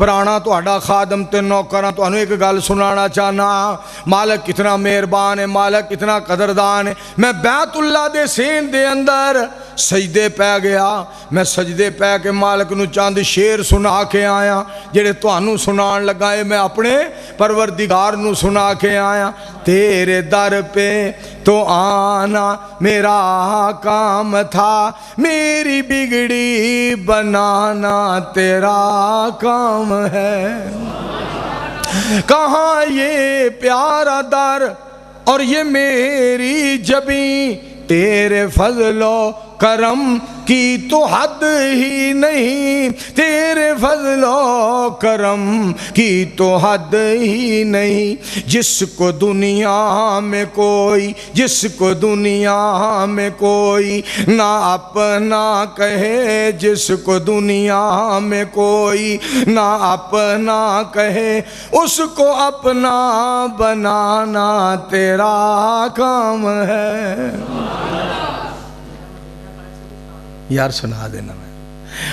پرانا تہاڈا خادم تے نوکراں تانوں ایک گل سنانا چاہنا، مالک کتنا مہربان ہے، مالک کتنا قدردان ہے۔ میں بیت اللہ دے سین دے اندر سجدے پہ گیا، میں سجدے پہ کے مالک نو چاند شیر سنا کے آیا، جڑے تانوں سنان لگا ہے میں اپنے پروردگار نو سنا کے آیا۔ تیرے در پہ تو آنا میرا کام تھا، میری بگڑی بنانا تیرا کام ہے۔ کہاں یہ پیارا در اور یہ میری جبیں، تیرے فضل و کرم کی تو حد ہی نہیں، تیرے فضل و کرم کی تو حد ہی نہیں۔ جس کو دنیا میں کوئی، جس کو دنیا میں کوئی نہ اپنا کہے، جس کو دنیا میں کوئی نہ اپنا کہے، اس کو اپنا بنانا تیرا کام ہے۔ یار سنا دینا میں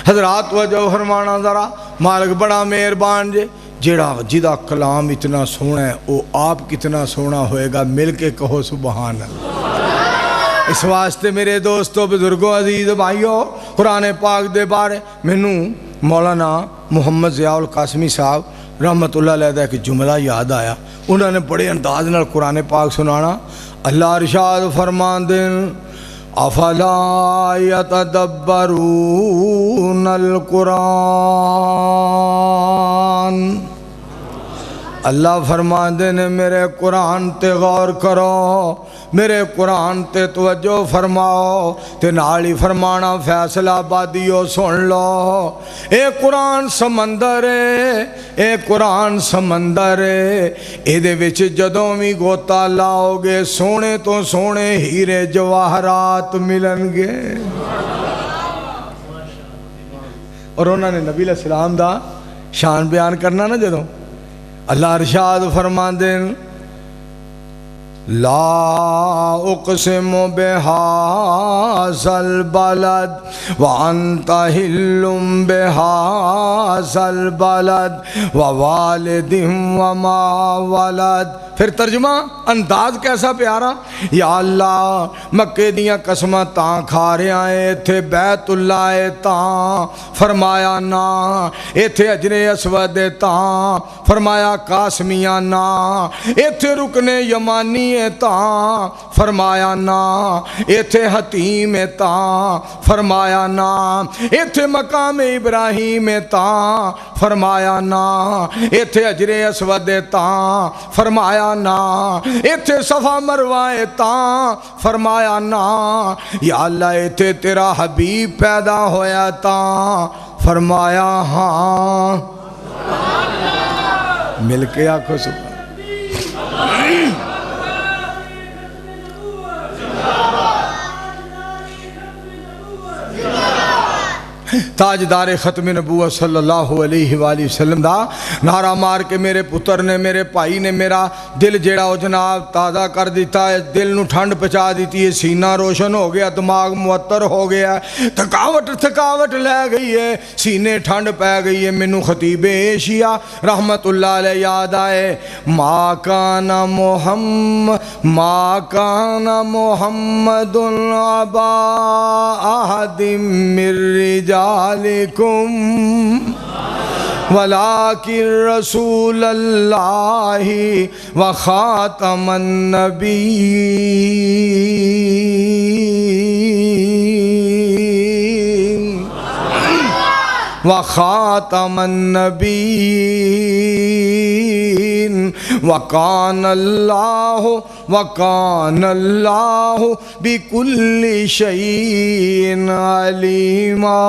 حضرات وجہ فرمانا ذرا، مالک بڑا مہربان جے، جدا کلام اتنا سونا ہے وہ آپ کتنا سونا ہوئے گا، مل کے کہو سبحان اللہ۔ اس واسطے میرے دوستو، بزرگوں، عزیز بھائیو، قرآن پاک دے بارے مینوں مولانا محمد ضیاء القاسمی صاحب رحمت اللہ علیہ دا ایک جملہ یاد آیا، انہوں نے بڑے انداز نال قرآن پاک سنانا۔ اللہ ارشاد فرماندے افلا یتدبرون القرآن، اللہ فرماندے نے میرے قرآن تے غور کرو، میرے قرآن تے توجہ فرماؤ، تے نالی فرمانا فیصلہ بادیو سن لو۔ اے قرآن سمندر ہے، اے قرآن سمندر ہے، اے دے وچ جدوں بھی گوتا لاؤ گے سونے تو سونے ہیرے جواہرات ملن گے۔ اور انہوں نے نبی علیہ السلام دا شان بیان کرنا نا، جدوں اللہ ارشاد فرماندے لا اقسم بہذا البلد وانت حل بہذا البلد ووالد وما ولد۔ پھر ترجمہ انداز کیسا پیارا، یا اللہ مکے دیاں قسماں تاں کھا رہے ہیں، ایتھے بیت اللہ ہے تاں فرمایا نا، ایتھے حجر اسود ہے تاں فرمایا قاسمیاں نا، ایتھے رکن یمانی ہے تاں فرمایا نا، ایتھے حتیم ہے تاں فرمایا نا، ایتھے مقام ابراہیم ہے تاں فرمایا نا، ایتھے حجر اسود ہے تاں فرمایا نا، ایتھے صفا مروہ ہے تاں فرمایا نا، یا اللہ ایتھے تیرا حبیب پیدا ہویا تاں فرمایا ہاں۔ مل کے آنکھوں سبحان تاجدار ختم نبوت صلی اللہ علیہ وآلہ وسلم دا نعرہ مار کے میرے پتر نے، میرے بھائی نے میرا دل جیڑا وہ جناب تازہ کر دیتا ہے، دل نو ٹھنڈ پچا دیتی ہے، سینہ روشن ہو گیا، دماغ معطر ہو گیا، تھکاوٹ لے گئی ہے، سینے ٹھنڈ پہ گئی ہے۔ مینوں خطیب ایشیا رحمت اللہ علیہ یاد آئے، ما کان محمد ابا احد من رجالکم ولیکن رسول اللہ وخاتم النبیین وخاتم النبیین وکان اللہ بکل شیء علیما۔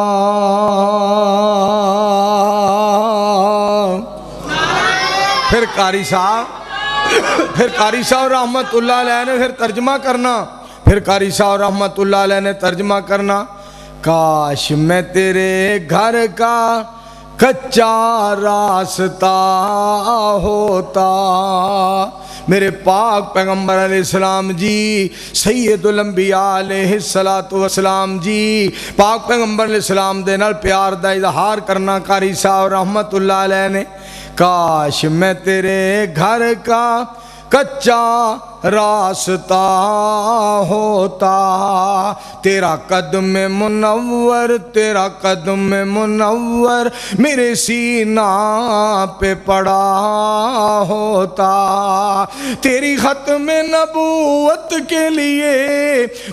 پھر قاری صاحب رحمت اللہ علیہ نے پھر ترجمہ کرنا، پھر قاری صاحب رحمت اللہ علیہ نے ترجمہ کرنا، کاش میں تیرے گھر کا کچا راستہ ہوتا، میرے پاک پیغمبر علیہ السلام جی، سید الانبیاء علیہ السلام جی، پاک پیغمبر علیہ السلام دے نال پیار دا اظہار کرنا قاری صاحب رحمت اللہ علیہ نے، کاش میں تیرے گھر کا کچا راستہ ہوتا، تیرا قدم منور، تیرا قدم منور میرے سینہ پہ پڑا ہوتا، تیری ختم نبوت کے لیے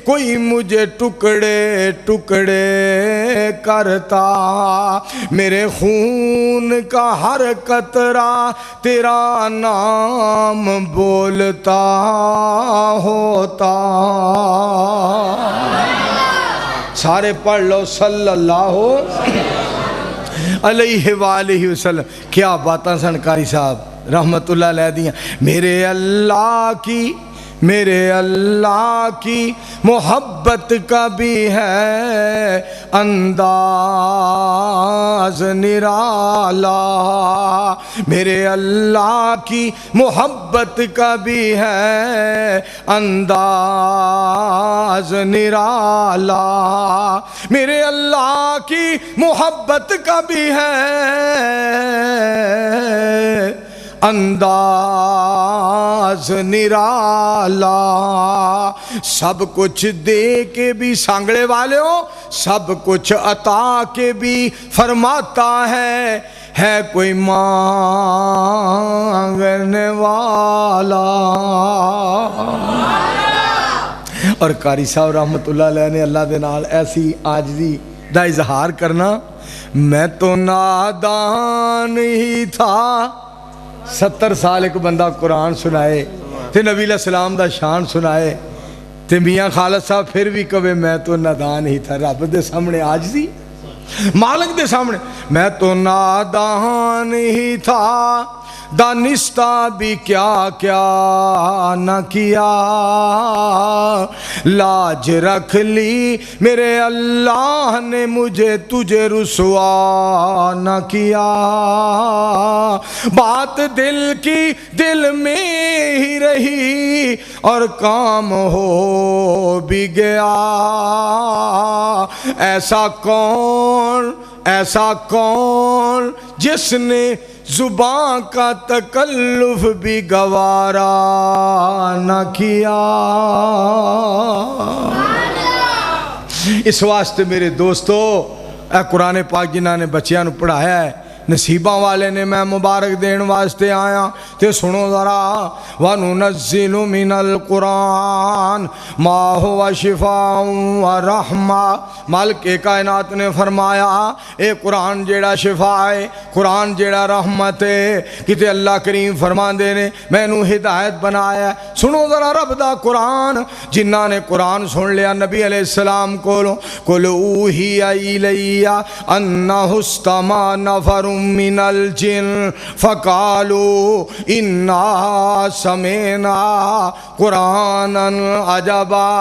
کوئی مجھے ٹکڑے ٹکڑے کرتا، میرے خون کا ہر قطرہ تیرا نام بولتا ہوتا۔ سارے پڑھ لو صلی اللہ علیہ وآلہ وسلم۔ کیا باتاں سن قاری صاحب رحمت اللہ علیہ دیاں۔ میرے اللہ کی محبت کا بھی ہے انداز نرالا، میرے اللہ کی محبت کا بھی ہے انداز نرالا، میرے اللہ کی محبت کا بھی ہے انداز نرالا، سب کچھ دے کے بھی سانگڑے والے ہو، سب کچھ عطا کے بھی فرماتا ہے کوئی مانگنے والا۔ اور قاری صاحب رحمت اللہ علیہ نے اللہ دے نال ایسی عاجزی دا اظہار کرنا، میں تو نادان ہی تھا، 70 سال ایک بندہ قرآن سنائے تے نبی علیہ السلام دا شان سنائے تے میاں خالد صاحب پھر بھی کہے میں تو نادان ہی تھا۔ رب دے سامنے عاجزی، مالک دے سامنے میں تو نادان ہی تھا، دانستہ بھی کیا کیا نہ کیا، لاج رکھ لی میرے اللہ نے مجھے تجھے رسوا نہ کیا، بات دل کی دل میں ہی رہی اور کام ہو بھی گیا، ایسا کون جس نے زبان کا تکلف بھی گوارا نہ کیا۔ اس واسطے میرے دوستو، اے قرآن پاک جنہاں نے بچیاں نو پڑھایا ہے، نصیباں والے نے میں مبارک دین واسطے آیا تے سنو ذرا، وَنُنَزِّلُ مِنَ الْقُرْآنِ مَا هُوَ شِفَاءٌ وَرَحْمَةٌ۔ مالک کائنات نے فرمایا اے قرآن جیڑا شفا ہے، قرآن جیڑا رحمت ہے، کتے اللہ کریم فرماندے نے میں نو ہدایت بنایا ہے۔ سنو ذرا رب دا قرآن، جنہاں نے قرآن سن لیا نبی علیہ السلام کولو، قُلْ أُوحِیَ إِلَیَّ أَنَّهُ اسْتَمَعَ نَفَرٌ من الجن فقالوا انا سمعنا قرانا عجبا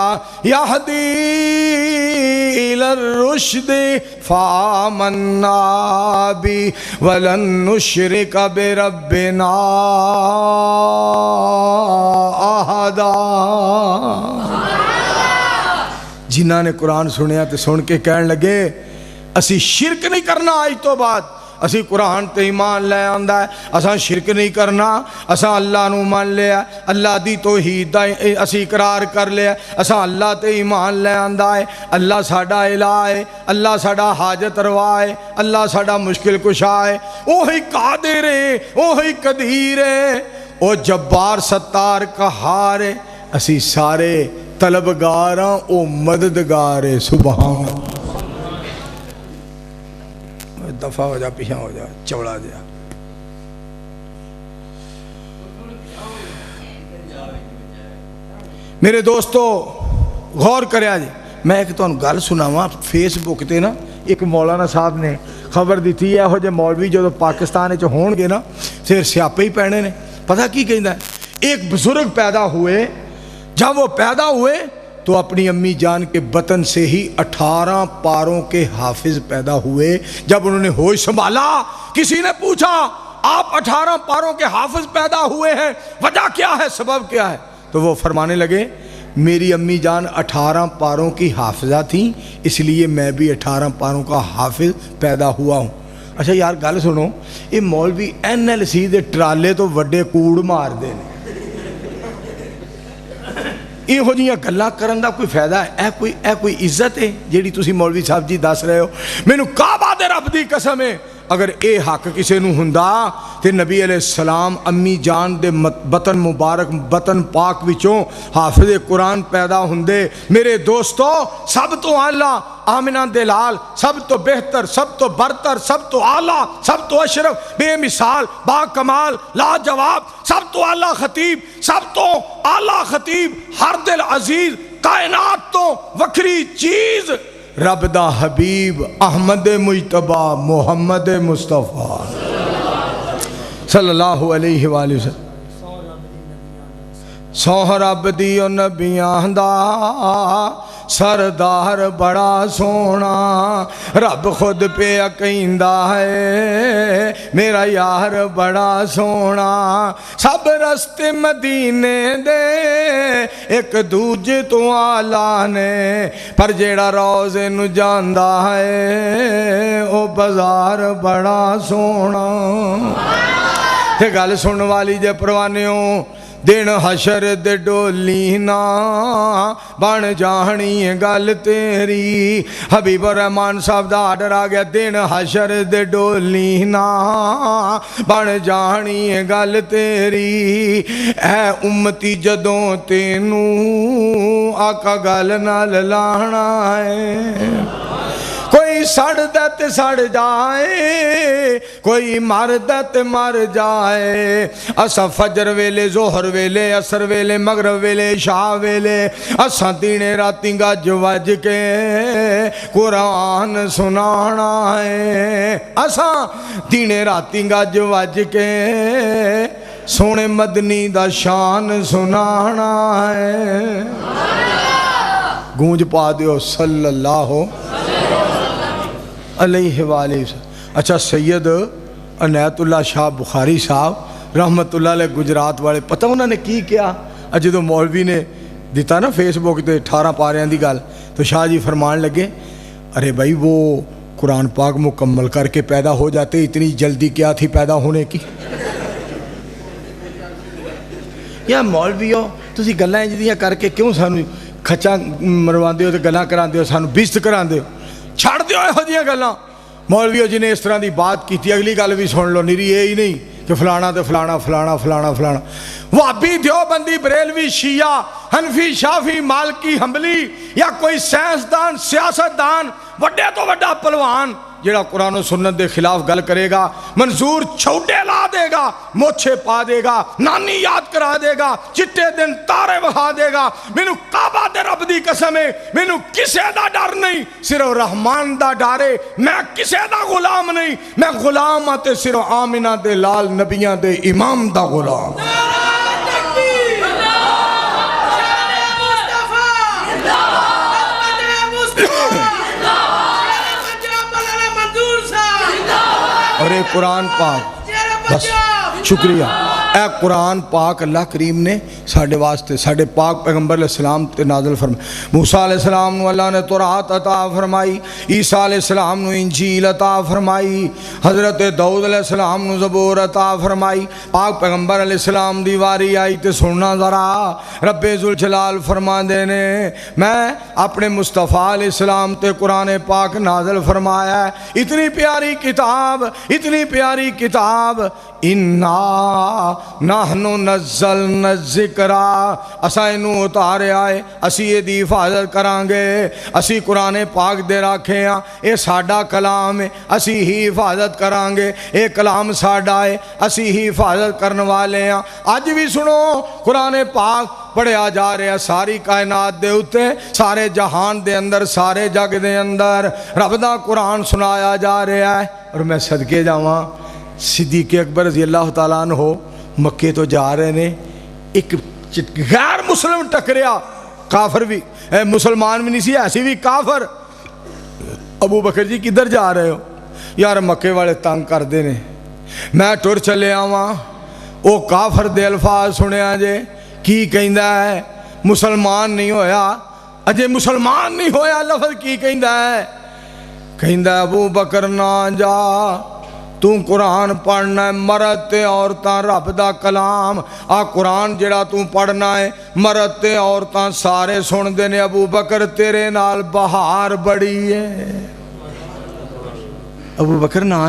يهدي الى الرشد فآمنا به ولن نشرك بربنا احدا۔ جنہاں نے قرآن سنیا تے سن کے کہن لگے اسی شرک نہیں کرنا، آج تو بعد اسی قرآن تے ایمان لے آندا ہے، اساں شرک نہیں کرنا، اساں اللہ نو مان لیا، اللہ دی توحید دا اسی اقرار کر لیا، اساں اللہ تے ایمان لے آندا ہے، اللہ ساڈا الہ ہے، اللہ ساڈا حاجت روا ہے، اللہ ساڈا مشکل کشا ہے، اوہی قادر ہے، اوہی قدیر ہے، او جبار ستار قہار ہے، اسی سارے طلبگاراں او مددگار ہے۔ سبحان اللہ۔ دفعہ ہو جا، پیچھے ہو جا، چوڑا دیا۔ میرے دوستو غور کریا جی، میں ایک تو گل سناواں، فیس بک تے نا ایک مولانا صاحب نے خبر دیتی ہے، ہو جے مولوی جو پاکستان وچ ہون گے نا پھر سیاپے ہی پینے نے۔ پتہ کی کہندا ہے، ایک بزرگ پیدا ہوئے، جب وہ پیدا ہوئے تو اپنی امی جان کے بطن سے ہی 18 پاروں کے حافظ پیدا ہوئے۔ جب انہوں نے ہوش سنبھالا، کسی نے پوچھا آپ 18 پاروں کے حافظ پیدا ہوئے ہیں، وجہ کیا ہے، سبب کیا ہے؟ تو وہ فرمانے لگے میری امی جان 18 پاروں کی حافظہ تھیں، اس لیے میں بھی 18 پاروں کا حافظ پیدا ہوا ہوں۔ اچھا یار گل سنو، یہ مولوی NLC دے ٹرالے تو وڈے کوڑ مار دے نے، یہو جیاں گلاں کرن دا کوئی فائدہ ہے؟ اے کوئی عزت ہے جیڑی تسی مولوی صاحب جی دس رہے ہو؟ مینوں کعبہ دے رب دی قسم ہے اگر اے حق کسے نو ہوندا تے نبی علیہ السلام امی جان دے بطن مبارک بطن پاک وچوں حافظ قرآن پیدا ہوندے۔ میرے دوستو، سب تو اعلیٰ آمنہ دے لال، سب تو بہتر، سب تو برتر، سب تو اعلیٰ، سب تو اشرف، بے مثال، با کمال، لاجواب، سب تو اعلیٰ خطیب، سب تو اعلیٰ خطیب، ہر دل عزیز، کائنات تو وکری چیز، رب دا حبیب احمد مجتبہ محمد مصطفیٰ صلی اللہ علیہ وآلہ وسلم۔ سو رب دی او نبیاں دا سردار بڑا سونا، رب خود پہ کہندا ہے میرا یار بڑا سونا، سب رستے مدینے دے ایک دوجے تو آلہ نے، پر جیڑا روزے نو جاندا ہے او بازار بڑا سونا۔ تے گل سن والی جے پروانیوں، دن حشر دے ڈولی نا بن جانی گل تیری، حبیب الرحمان صاحب دا آرڈر آ گیا، دن حشر دے ڈولی نا بن جانی گل تیری، اے امتی جدوں تینوں آقا گل نال لانا ہے، کوئی سڑ دے تے سڑ جائے، کوئی مر دے تے مر جائے، اساں فجر ویلے، ظہر ویلے، عصر ویلے، مغرب ویلے، عشاء ویلے، اساں دینے راتیں گج وج کے قرآن سنانا ہے، اساں دینے راتیں گج وج کے سونے مدنی دا شان سنانا ہے۔ گونج پا دیو صلی اللہ علیہ وآلہ وسلم۔ اچھا سید عنایت اللہ شاہ بخاری صاحب رحمت اللہ علیہ گجرات والے، پتہ انہوں نے کی کیا؟ جدو مولوی نے دیتا نا فیس بک تے 18 پاریاں دی گل، تو شاہ جی فرمان لگے ارے بھائی وہ قرآن پاک مکمل کر کے پیدا ہو جاتے، اتنی جلدی کیا تھی پیدا ہونے کی؟ یا مولویو تسی گلاں جدیاں کر کے کیوں سانو کھچاں مرواندے ہو تے گلاں کراندے ہو، سانو بیست کراندے ہو؟ چھڑ دیو اے ہو جیاں گلاں۔ مولویوں جی نے اس طرح دی بات کی تھی، اگلی گل بھی سن لو، نیری یہ ہی نہیں کہ فلانا تے فلانا فلانا فلانا فلانا، وہابی دیوبندی بریلوی شیعہ حنفی شافی مالکی حنبلی یا کوئی سائنسدان سیاستدان وڈے تو وڈا پلوان جڑا قرآن و سنت دے خلاف گل کرے گا، منظور چھوٹے لا دے گا، موچھے پا دے گا، نانی یاد کرا دے گا، چٹے دن تارے بخا دے گا، مینوں کعبہ دے رب دی قسم ہے مینوں کسے دا ڈر نہیں، صرف رحمان دا ڈارے، میں کسے دا غلام نہیں، میں غلام آتے صرف آمنہ دے لال نبیاں دے امام دا غلام۔ اور اے قرآن پاک، بس شکریہ، اے قرآن پاک اللہ کریم نے ساڑھے واسطے ساڑھے پاک پیغمبر علیہ السلام تے نازل فرمائی۔ موسیٰ علیہ السلام نو اللہ نے تورات عطا فرمائی، عیسیٰ علیہ السلام نو انجیل عطا فرمائی، حضرت داؤد علیہ السلام نو زبور عطا فرمائی، پاک پیغمبر علیہ السلام دی واری آئی تے سننا ذرا، رب ذوالجلال فرما دینے میں اپنے مصطفیٰ علیہ السلام تے قرآن پاک نازل فرمایا ہے، اتنی پیاری کتاب، اتنی پیاری کتاب، اِنَّا نَحْنُ نَزَّلْنَا الذِّکْرَا، اساں انو اتارے آئے، اسی یہ دی حفاظت کرانگے، اسی قرآن پاک دے رکھے ہیں، اے ساڑھا کلام ہے، اسی ہی حفاظت کرانگے، اے کلام ساڑھا ہے، اسی ہی حفاظت کرنے والے ہیں۔ آج بھی سنو قرآن پاک پڑھیا جا رہے ہیں ساری کائنات دے ہوتے، سارے جہان دے اندر، سارے جگ دے اندر رب دا قرآن سنایا جا رہا ہے۔ اور میں صدقے جاواں صدیق اکبر رضی اللہ تعالیٰ عنہ مکے تو جا رہے نے، ایک غیر مسلم ٹکریا، کافر بھی مسلمان بھی نہیں سی، ایسی بھی کافر، ابو بکر جی کدھر جا رہے ہو؟ یار مکے والے تنگ کر دے نے، میں ٹر چلے آواں او کافر دے الفاظ سنیا جے کی کہندا ہے مسلمان نہیں ہویا اجے مسلمان نہیں ہویا لفظ کی کہندا ہے کہندا ابو بکر نہ جا تو قرآن پڑھنا ہے مرد تے عورتاں رب دا کلام آ قرآن جڑا تو پڑھنا ہے مرد تے عورتاں سارے سن دے نے ابو بکر تیرے نال بہار بڑی ہے ابو بکر نہ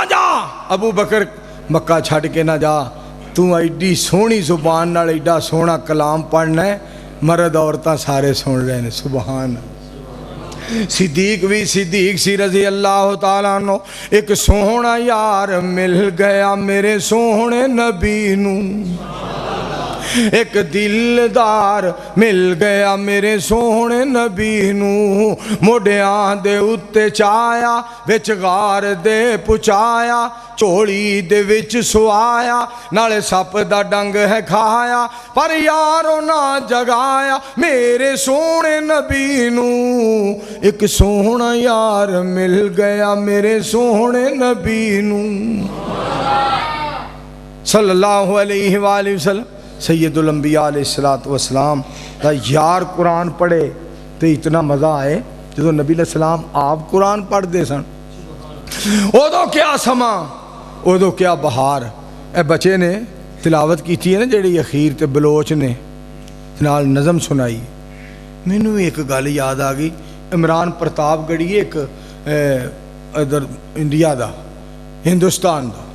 جا ابو بکر مکہ چھڑ کے نہ جا تو ایڈی سونی زبان نال ایڈا سونا کلام پڑھنا ہے مرد عورتاں سارے سن رہے ہیں سبحان صدیق بھی صدیق سی رضی اللہ تعالیٰ عنہ ایک سونا یار مل گیا میرے سونے نبی نو ایک دلدار مل گیا میرے سونے نبی نو موڈیاں دے اتے چایا وچ غار دے پچایا چوڑی دے وچ سوایا نالے سپ دا ڈنگ ہے کھایا پر یارو نہ جگایا میرے سونے نبی نو ایک سونا یار مل گیا میرے سونے نبی نو صلی اللہ علیہ وآلہ وسلم سید الانبیاء علیہ السلام دا یار قرآن پڑھے تو اتنا مزہ آئے جدو نبی علیہ السلام آپ قرآن پڑھ دے سن او کیا سما او کیا بہار اے بچے نے تلاوت کی تھی نا جڑی اخیر تے بلوچ نے نال نظم سنائی مینوں ایک گل یاد آ گئی عمران پرتاپ گڑھی ایک ادھر انڈیا دا ہندوستان دا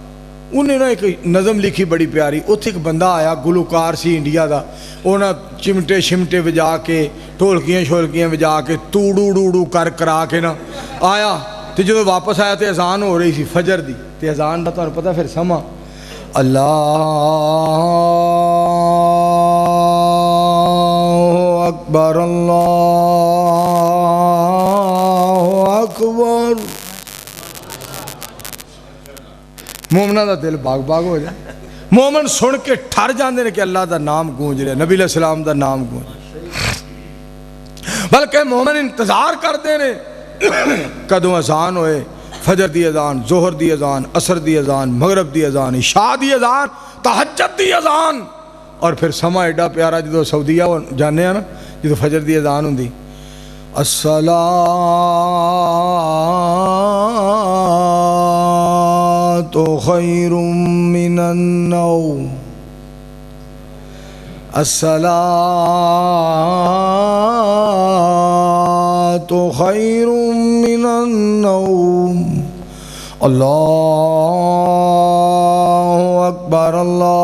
انہیں نا ایک نظم لکھی بڑی پیاری اتھے ایک بندہ آیا گلوکار سی انڈیا دا اونا چمٹے شمٹے وجا کے ٹھولکیاں شولکیاں وجا کے توڑو ڈوڑو کرا کے نا آیا تو جب واپس آیا تو اذان ہو رہی سی فجر دی تو اذان دا تو پتہ پھر سما اللہ اکبر اللہ اکبر مومنہ دا دل باغ باغ ہو جائے مومن سن کے ٹھر جاندے نے کہ اللہ دا نام گونج رہے نبی علیہ السلام دا نام گونج بلکہ مومن انتظار کر دے نے کدوں اذان ہوئے فجر دی اذان ظہر دی اذان عصر دی اذان مغرب دی اذان عشاء دی اذان تہجد دی اذان اور پھر سما ایڈا پیارا جدو سعودیہ جانے ہیں نا جدو فجر دی اذان ہوں دی تو خیر من النوم تو خیر من النوم اللہ اکبر اللہ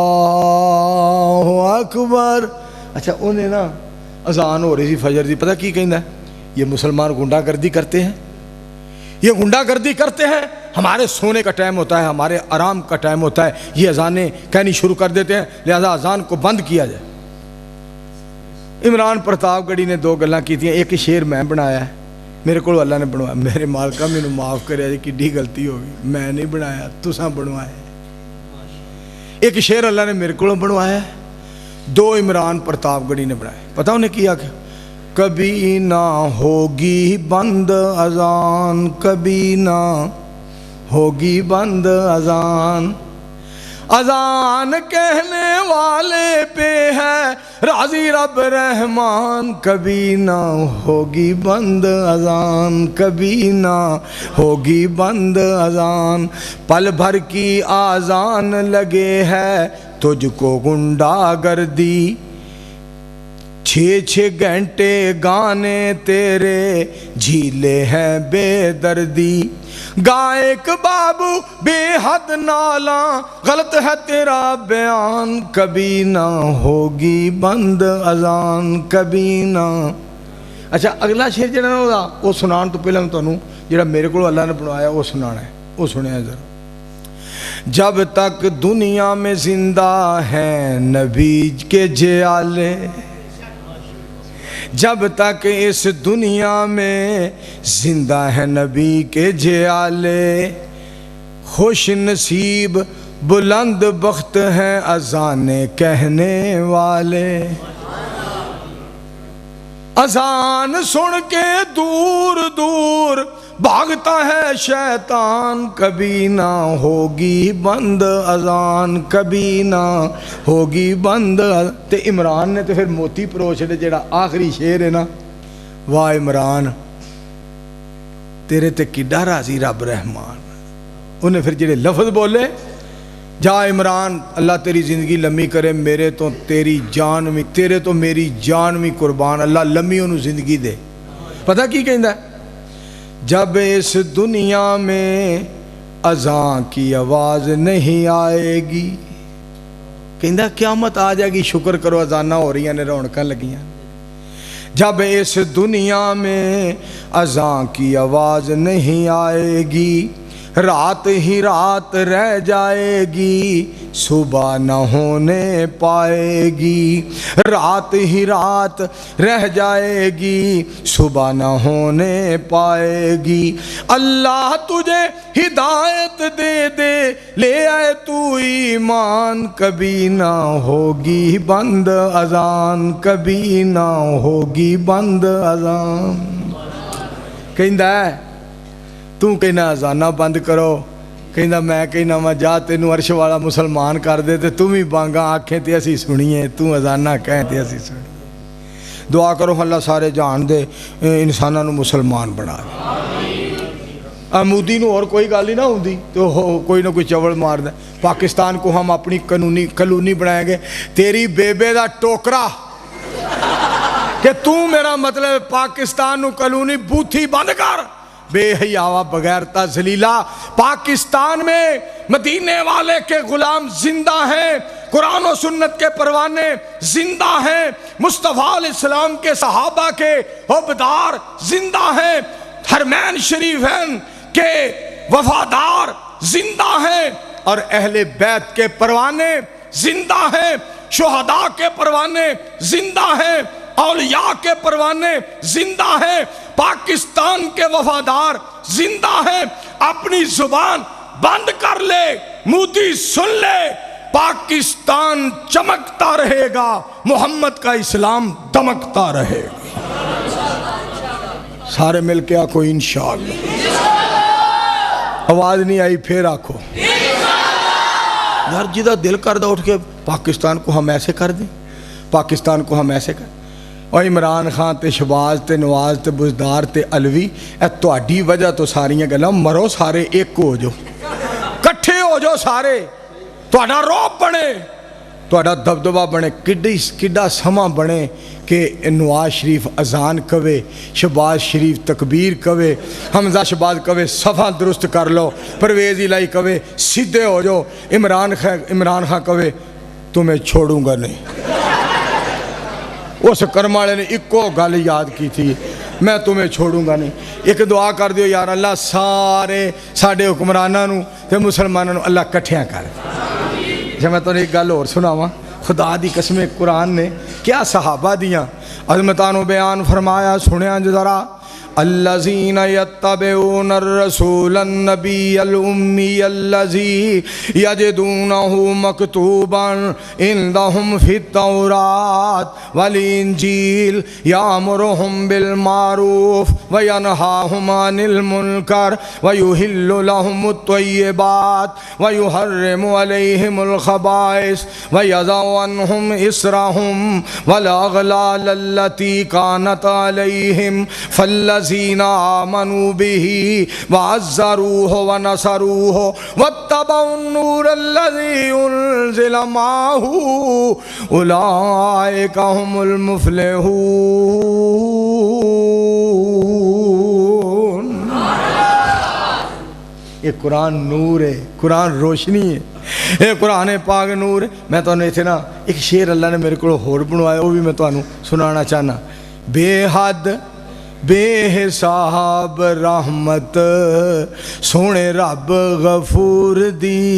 اکبر اچھا انہیں نا اذان ہو رہی تھی فجر دی پتہ کی کہنا ہے یہ مسلمان گنڈا گردی کرتے ہیں یہ گنڈا گردی کرتے ہیں ہمارے سونے کا ٹائم ہوتا ہے ہمارے آرام کا ٹائم ہوتا ہے یہ اذانیں کہنی شروع کر دیتے ہیں لہذا اذان کو بند کیا جائے عمران پرتاپ گڑھی نے دو گلاں کی تھیں ایک شعر میں بنایا ہے میرے کو اللہ نے بنوایا میرے مالکہ میں معاف کرے جی کڈی غلطی ہوگی میں نہیں بنایا تساں بنوایا ایک شعر اللہ نے میرے کو بنوایا ہے دو عمران پرتاپ گڑھی نے بنایا پتہ انہیں کیا کہ کبھی نہ ہوگی بند اذان کبھی نہ ہوگی بند اذان اذان کہنے والے پہ ہے راضی رب رحمان کبھی نہ ہوگی بند اذان کبھی نہ ہوگی بند اذان پل بھر کی آذان لگے ہے تجھ کو گنڈا گردی 6 گھنٹے گانے تیرے جھیلے ہیں بے دردی گائک بابو بے حد نالا غلط ہے تیرا بیان کبھی نہ ہوگی بند اذان کبھی نہ اچھا اگلا شعر جڑا ہوگا وہ سنان تو پہلے تمہیں جڑا میرے کو اللہ نے بنوایا وہ سنانا ہے وہ سنیا ذرا جب تک دنیا میں زندہ ہیں نبی کے جیالے جب تک اس دنیا میں زندہ ہے نبی کے جیالے خوش نصیب بلند بخت ہیں اذانیں کہنے والے اذان سن کے دور دور بھاگتا ہے شیطان کبھی نہ ہوگی بند اذان، کبھی نہ ہوگی بند۔ تے عمران نے تو پھر موتی پروچ دے جڑا آخری شعر ہے نا، واہ عمران تیرے تے کڈا راضی رب رحمان۔ انہیں پھر جڑے لفظ بولے، جا عمران اللہ تیری زندگی لمبی کرے، میرے تو تیری جان میں، تیرے تو میری جان میں قربان، اللہ لمبی انہوں زندگی دے۔ پتہ کی کہندہ ہے؟ جب اس دنیا میں اذان کی آواز نہیں آئے گی، کہندہ قیامت آ جائے گی، شکر کرو اذانہ ہو رہی ہیں نے رونقاں لگیاں۔ جب اس دنیا میں اذان کی آواز نہیں آئے گی، رات ہی رات رہ جائے گی، صبح نہ ہونے پائے گی۔ رات ہی رات رہ جائے گی، صبح نہ ہونے پائے گی۔ اللہ تجھے ہدایت دے دے، لے آئے تو ایمان، کبھی نہ ہوگی بند اذان، کبھی نہ ہوگی بند اذان۔ کہندہ ہے تو کہنا اذانہ بند کرو، کہنا میں کہنا میں جا تینوں عرش والا مسلمان کر دے، تے تم ہی بانگاں آنکھیں تے اسی سنیے، تو اذانہ کہیں تے اسی سنیے۔ دعا کرو اللہ سارے جان دے انسانوں مسلمان بنا دے۔ مودی نو اور کوئی گالی نہ ہوندی تو کوئی نہ کوئی چوڑ مار دے۔ پاکستان کو ہم اپنی کلونی بنائیں گے، تیری بیبے دا ٹوکرا کہ تو میرا مطلب پاکستان نو کلونی بوتھی بند کر، بے حیاوا بغیرتا ذلیلہ۔ پاکستان میں مدینے والے کے غلام زندہ ہیں، قرآن و سنت کے پروانے زندہ ہیں، مصطفیٰ علیہ السلام کے صحابہ کے عہدیدار زندہ ہیں، حرمین شریفین کے وفادار زندہ ہیں، اور اہل بیت کے پروانے زندہ ہیں، شہداء کے پروانے زندہ ہیں، اولیاء کے پروانے زندہ ہیں، پاکستان کے وفادار زندہ ہیں۔ اپنی زبان بند کر لے، مودی سن لے، پاکستان چمکتا رہے گا، محمد کا اسلام دمکتا رہے گا۔ سارے مل کے آکھو انشاءاللہ۔ آواز نہیں آئی پھر آکھو یار، جدہ دل کردہ اٹھ کے پاکستان کو ہم ایسے کر دیں، پاکستان کو ہم ایسے کر دیں۔ اور عمران خان تے شہباز تے نواز تے بزدار تے علوی، اے تہاڈی وجہ تو ساریاں گلاں، مرو سارے ایک ہو جو، کٹھے ہو جو سارے، تہاڈا روب بنے، تہاڈا دبدبہ بنے، کڈا سما بنے کہ نواز شریف اذان کہے، شہباز شریف تکبیر کہے، حمزہ شہباز کہے صفحہ درست کر لو، پرویز الہی کہے سیدھے ہو جو، عمران خان کہے تمہیں چھوڑوں گا نہیں۔ اس کرم والے نے ایک گل یاد کی تھی، میں تمہیں چھوڑوں گا نہیں۔ ایک دعا کر دیو یار اللہ سارے ساڈے حکمراناں نو تے مسلماناں نو اللہ کٹھیاں کر۔ جب میں تمہیں ایک گل اور سناواں، خدا دی قسم قرآن نے کیا صحابہ دیاں عظمتاں نو بیان فرمایا، سنیا ذرا۔ الذین یتبعون الرسول النبی الامی الذی یجدونہ مکتوبا عندہم فی التوراۃ والانجیل یامرہم بالمعروف وینہاہم عن المنکر ویحل لہم الطیبات ویحرم علیہم الخبائث ویضع عنہم اسرہم والاغلال التی کانت علیہم فالذین آمنوا به وعزروه ونصروه واتبعوا النور الذي انزل معه اولئک هم المفلحون۔ یہ قرآن نور ہے، قرآن روشنی ہے، یہ قرآن پاک نور ہے۔ میں تو ایتھے نا ایک شعر اللہ نے میرے کو ہور بنوایا، وہ بھی میں تو سنانا چاہنا۔ بے حد بے حساب رحمت سونے رب غفور دی،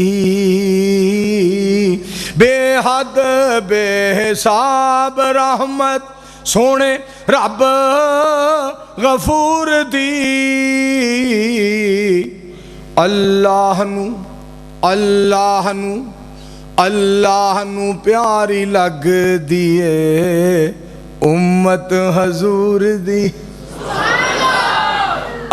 بے حد بے حساب رحمت سونے رب غفور دی۔ اللہ نو پیاری لگ دیے امت حضور دی،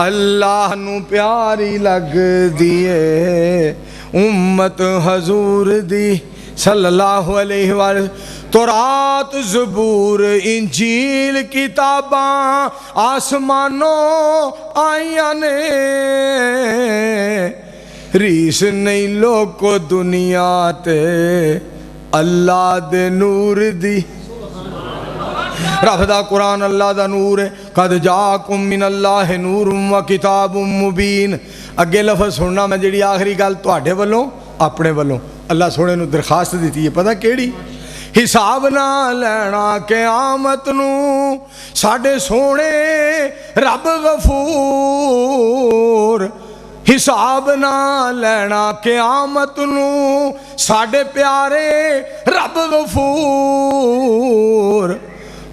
اللہ نو پیاری لگ دیے امت حضور دی صلی اللہ علیہ وآلہ. تورات زبور انجیل کتاباں آسمانوں آئیاں نے ریس نہیں لوگو دنیا تے اللہ دے نور دی. رب دا قرآن اللہ دا نور ہے. قد جاکم من اللہ نور و کتاب مبین. اگے لفظ سننا میں جڑی آخری گل تواڈے والوں اپنے والوں اللہ سونے نو درخواست دیتی ہے پتہ کیڑی؟ حساب نہ لینا قیامت نو ساڈے سونے رب غفور. حساب نہ لینا قیامت نو ساڈے پیارے رب غفور.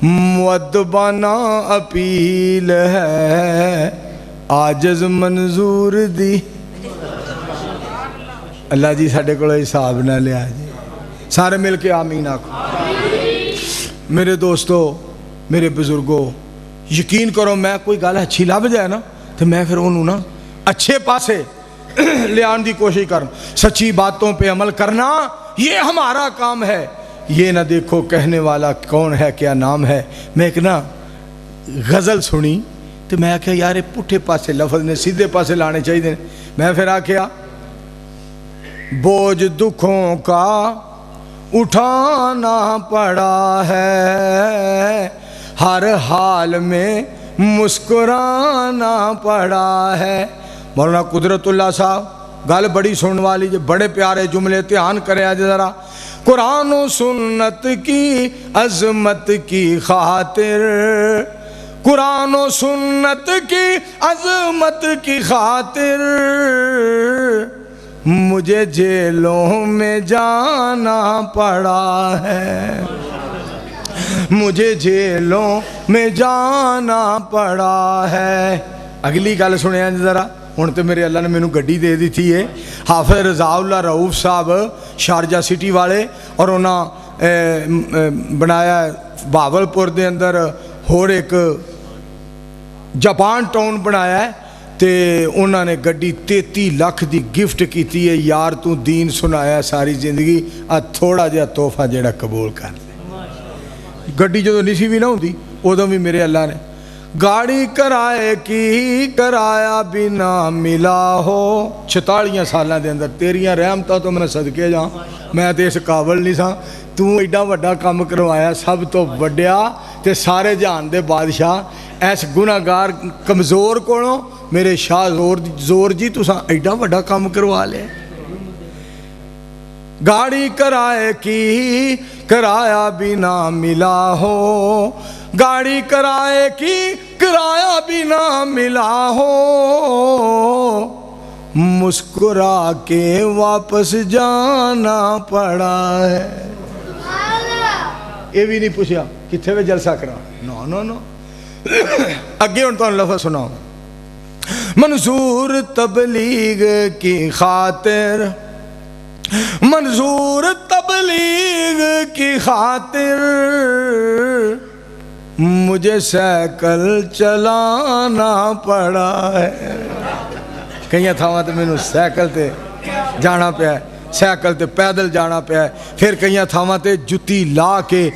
مؤدبانہ اپیل ہے عاجز منظور دی. اللہ جی ساڈے کو حساب نہ لیا جی. سارے مل کے آمین آکھو. میرے دوستو میرے بزرگوں یقین کرو میں کوئی گل اچھی لب جائے نا تو میں پھر انہوں نا اچھے پاسے لے آن دی کوشش کرنا. سچی باتوں پہ عمل کرنا یہ ہمارا کام ہے. یہ نہ دیکھو کہنے والا کون ہے کیا نام ہے. میں ایک نا غزل سنی تو میں آکھیا یار پٹھے پاسے لفظ نے سیدھے پاسے لانے چاہیے. میں پھر آکھیا بوجھ دکھوں کا اٹھانا پڑا ہے ہر حال میں مسکرانا پڑا ہے. مولانا قدرت اللہ صاحب گل بڑی سننے والی جو بڑے پیارے جملے دھیان کرے آج ذرا. قرآن و سنت کی عظمت کی خاطر قرآن و سنت کی عظمت کی خاطر مجھے جیلوں میں جانا پڑا ہے مجھے جیلوں میں جانا پڑا ہے. اگلی گل سنیا ذرا. ہوں تو میرے اللہ نے مینوں گڈی دے دی تھی ہے. حافظ رضا اللہ رؤف صاحب شارجہ سٹی والے اور انہاں بنایا بہاول پور دے اندر ہور ایک جاپان ٹاؤن بنایا ہے تے انہوں نے گڈی 33 لاکھ دی گفٹ کیتی ہے. یار تو دین سنایا ساری زندگی تھوڑا جہا تحفہ جڑا قبول کر لے. گڈی جدوں نہیں سی بھی نہ ہوندی ادوں بھی میرے اللہ نے گاڑی کرائے کی کرایا بنا ملا ہو. 46 سالاں دے اندر تیریاں رحمتاں تو میں صدقے جاں میں تے اس قابل نہیں سا. تو ایڈا وڈا کام کروایا سب تو وڈیا تے سارے جہان دے بادشاہ ایس گناہگار کمزور کولوں میرے شاہ زور جی تساں ایڈا وڈا کام کروا لے. گاڑی کرائے کی کرایا بنا ملا ہو گاڑی کرائے کی کرایہ بنا ملا ہو مسکرا کے واپس جانا پڑا ہے. یہ بھی نہیں پوچھا کتنے میں جلسہ کرا. نو نو نو اگے ہوں تو لفظ سناؤ. منظور تبلیغ کی خاطر منظور تبلیغ کی خاطر مجھے سائیکل چلانا پڑا ہے. کئی تھاواں تے مینوں سائیکل تے جانا پیا ہے سائیکل تے پیدل جانا پیا ہے. پھر کئی تھاواں تے جتی لا کے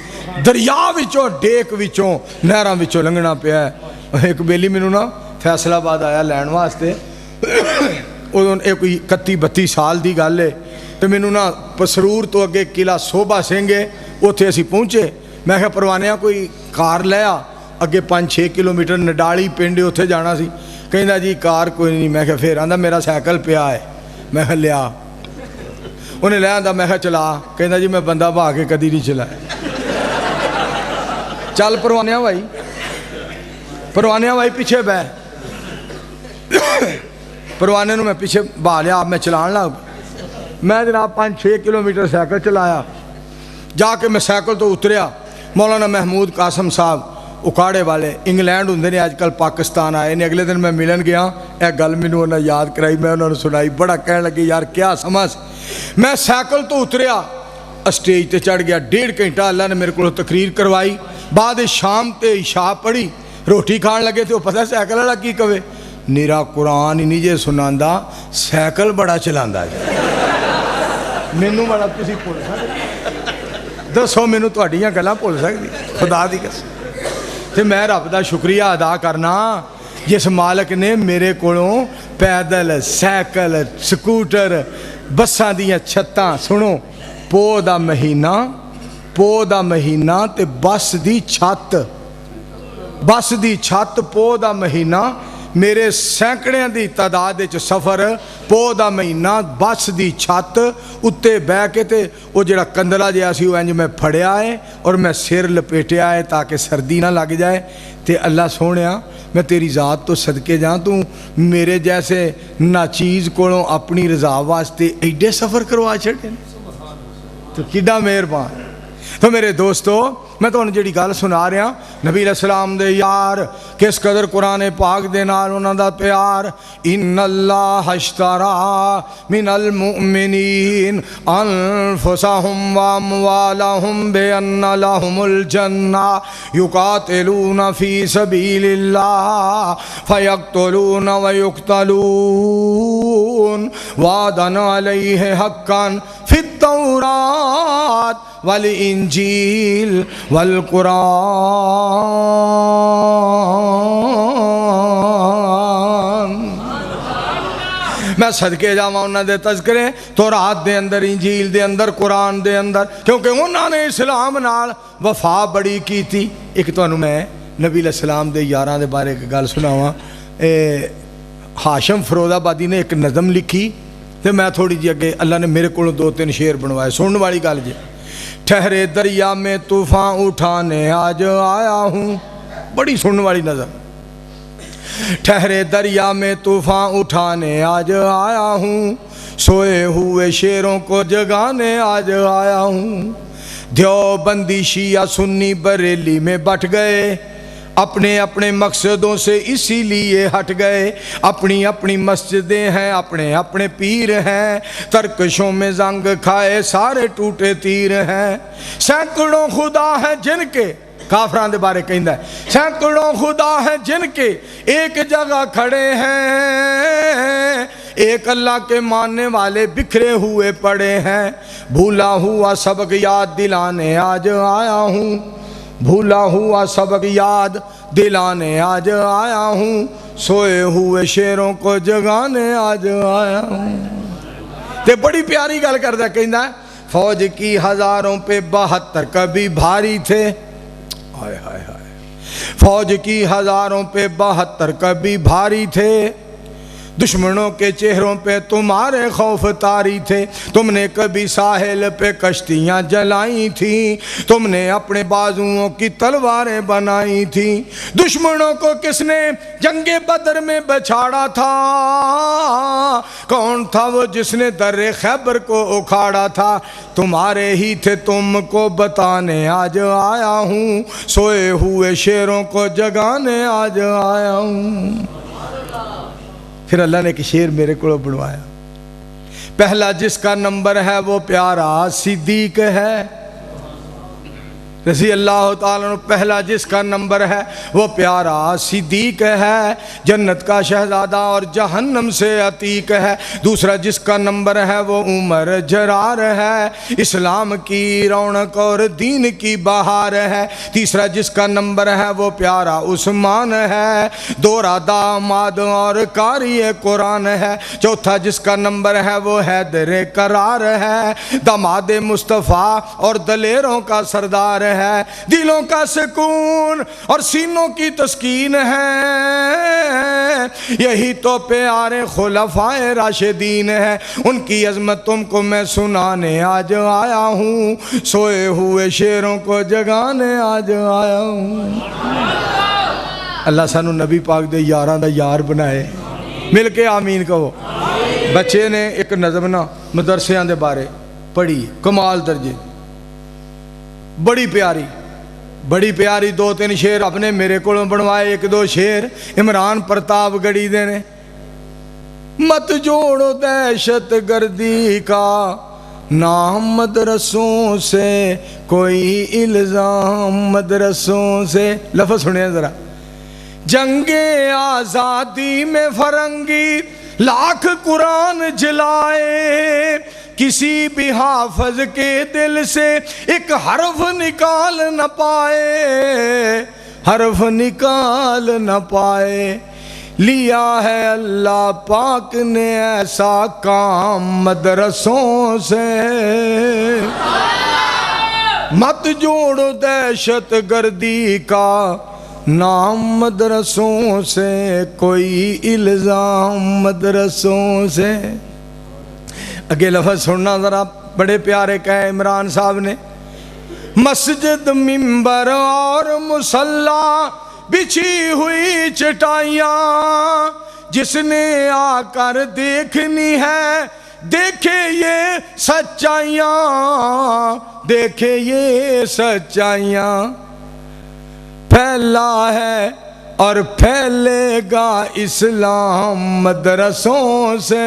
دریا وچوں ڈیک وچوں نہراں وچوں لنگنا پیا ہے. ایک بیلی مینوں نا فیصل آباد آیا لین واسطے ادوں یہ کوئی 31-32 سال دی گل ہے. تو مینوں نا پسرور تو اگے قلعہ صوبہ سنگھ ہے اتنے اسی پہنچے. میں کہا پروانیاں کوئی کار لیا اگے 5-6 کلومیٹر نڈالی پنڈ اتنے جانا سی. کہندا جی کار کوئی نہیں. میں کہا پھر آندا میرا سائیکل پیا ہے. میں کہا لیا. انہیں لے آندا. میں کہا چلا. کہندا جی میں بندہ بھا کے کدی نہیں چلایا. چل پروانیاں بھائی پیچھے بہ. پروانے نو میں پیچھے بھا لیا. میں چلان لگ میں جناب 5-6 کلومیٹر سائیکل چلایا. جا کے میں سائیکل تو اتریا. مولانا محمود قاسم صاحب اکاڑے والے انگلینڈ ہوں نے آج کل پاکستان آئے نے. اگلے دن میں ملن گیا ایک گل مینوں انہوں نے یاد کرائی. میں انہوں نے سنائی بڑا کہنے لگے یار کیا سمجھ. میں سائیکل تو اتریا اسٹیج تے چڑھ گیا. 1.5 گھنٹہ اللہ نے میرے کو تقریر کروائی. بعد شام تے عشاء پڑھی روٹی کھان لگے تو پتہ سائیکل والا کی کہے نیرا قرآن ہی نہیں جے سناندا سائیکل بڑا چلاندا جی مینوں بڑا تسی بھول سکدے دسو مینوں تہاڈیاں گلاں بھول سکدی خدا دی قسم تے میں رب دا شکریہ ادا کرنا جس مالک نے میرے کولوں پیدل سائیکل سکوٹر بساں دیاں چھتاں سنو پو دا مہینہ تے بس دی چھت پو دا مہینہ میرے سینکڑیاں دی تعداد وچ سفر پو دا مہینہ بس دی چھت اتے بہ کے تے وہ جڑا کندلا جہا سی وہ انج میں پھڑیا ہے اور میں سر لپیٹیا ہے تاکہ سردی نہ لگ جائے تے اللہ سونیا میں تیری ذات تو صدقے جاں تو میرے جیسے ناچیز کولوں اپنی رضا واسطے ایڈے سفر کروا چھڑے تو کڈا مہربان تو میرے دوستو میں تو انہوں جڑی گال سنا رہا نبی علیہ السلام دے یار کس قدر قرآن پاک دے نال انہوں دا پیار ان اللہ اشترا من المؤمنین انفسہم واموالہم بان لہم الجنہ یقاتلون فی سبیل اللہ فیقتلون ویقتلون وعدن علیہ حقا فی التورات والانجیل والقرآن میں صدقے جاواں انہاں دے تذکرے تورات دے اندر انجیل دے اندر قرآن دے اندر کیونکہ انہاں نے اسلام نال وفا بڑی کی تھی ایک تو میں نبی علیہ السلام دے یاراں دے بارے ایک گل سناواں ہاشم فروز آبادی نے ایک نظم لکھی تے میں تھوڑی جی اگے اللہ نے میرے کو 2-3 شعر بنوائے سننے والی گل جی ٹھہرے دریا میں طوفان اٹھانے آج آیا ہوں بڑی سننے والی نظر ٹھہرے دریا میں طوفان اٹھانے آج آیا ہوں سوئے ہوئے شیروں کو جگانے آج آیا ہوں دیوبندی شیعہ سنی بریلی میں بٹ گئے اپنے اپنے مقصدوں سے اسی لیے ہٹ گئے اپنی اپنی مسجدیں ہیں اپنے اپنے پیر ہیں ترکشوں میں زنگ کھائے سارے ٹوٹے تیر ہیں سینکڑوں خدا ہیں جن کے کافران دے بارے کہندہ ہے سینکڑوں خدا ہیں جن کے ایک جگہ کھڑے ہیں ایک اللہ کے ماننے والے بکھرے ہوئے پڑے ہیں بھولا ہوا سبق یاد دلانے آج آیا ہوں بھولا ہوا سبق یاد دلانے آج آیا ہوں سوئے ہوئے شیروں کو جگانے آج آیا ہوں تے بڑی پیاری گل کردہ کہندہ ہے فوج کی ہزاروں پہ 72 کبھی بھاری تھے ہائے ہائے ہائے فوج کی ہزاروں پہ 72 کبھی بھاری تھے دشمنوں کے چہروں پہ تمہارے خوف طاری تھے تم نے کبھی ساحل پہ کشتیاں جلائی تھیں تم نے اپنے بازوؤں کی تلواریں بنائی تھیں دشمنوں کو کس نے جنگ بدر میں بچھاڑا تھا کون تھا وہ جس نے در خیبر کو اکھاڑا تھا تمہارے ہی تھے تم کو بتانے آج آیا ہوں سوئے ہوئے شیروں کو جگانے آج آیا ہوں پھر اللہ نے ایک شعر میرے کو بنوایا پہلا جس کا نمبر ہے وہ پیارا صدیق ہے رضی اللہ تعالیٰ عنہ پہلا جس کا نمبر ہے وہ پیارا صدیق ہے جنت کا شہزادہ اور جہنم سے عتیق ہے دوسرا جس کا نمبر ہے وہ عمر جرار ہے اسلام کی رونق اور دین کی بہار ہے تیسرا جس کا نمبر ہے وہ پیارا عثمان ہے دورہ داماد اور قاری قرآن ہے چوتھا جس کا نمبر ہے وہ حیدر قرار ہے داماد مصطفیٰ اور دلیروں کا سردار ہے دلوں کا سکون اور سینوں کی تسکین ہے یہی تو پیارے خلفائے راشدین ہے ان کی عظمت تم کو میں سنانے آج آیا ہوں سوئے ہوئے شیروں کو جگانے آج آیا ہوں اللہ سانو نبی پاک دے یاراں دا یار بنائے مل کے آمین کہو بچے نے ایک نظم نا مدرسیاں دے بارے پڑھی کمال درجے بڑی پیاری 2-3 شعر اپنے میرے کو بنوائے 1-2 شعر عمران پرتاپ گڑی دینے مت جوڑو دہشت گردی کا نام مدرسوں سے کوئی الزام مدرسوں سے لفظ سنیں ذرا جنگ آزادی میں فرنگی لاکھ قرآن جلائے، کسی بھی حافظ کے دل سے ایک حرف نکال نہ پائے، حرف نکال نہ پائے۔ لیا ہے اللہ پاک نے ایسا کام مدرسوں سے، مت جوڑو دہشت گردی کا نام مدرسوں سے، کوئی الزام مدرسوں سے۔ اگے لفظ سننا ذرا، بڑے پیارے کہے عمران صاحب نے، مسجد منبر اور مصلی بچھی ہوئی چٹائیاں، جس نے آ کر دیکھنی ہے دیکھے یہ سچائیاں، دیکھے یہ سچائیاں۔ پھیلا ہے اور پھیلے گا اسلام مدرسوں سے،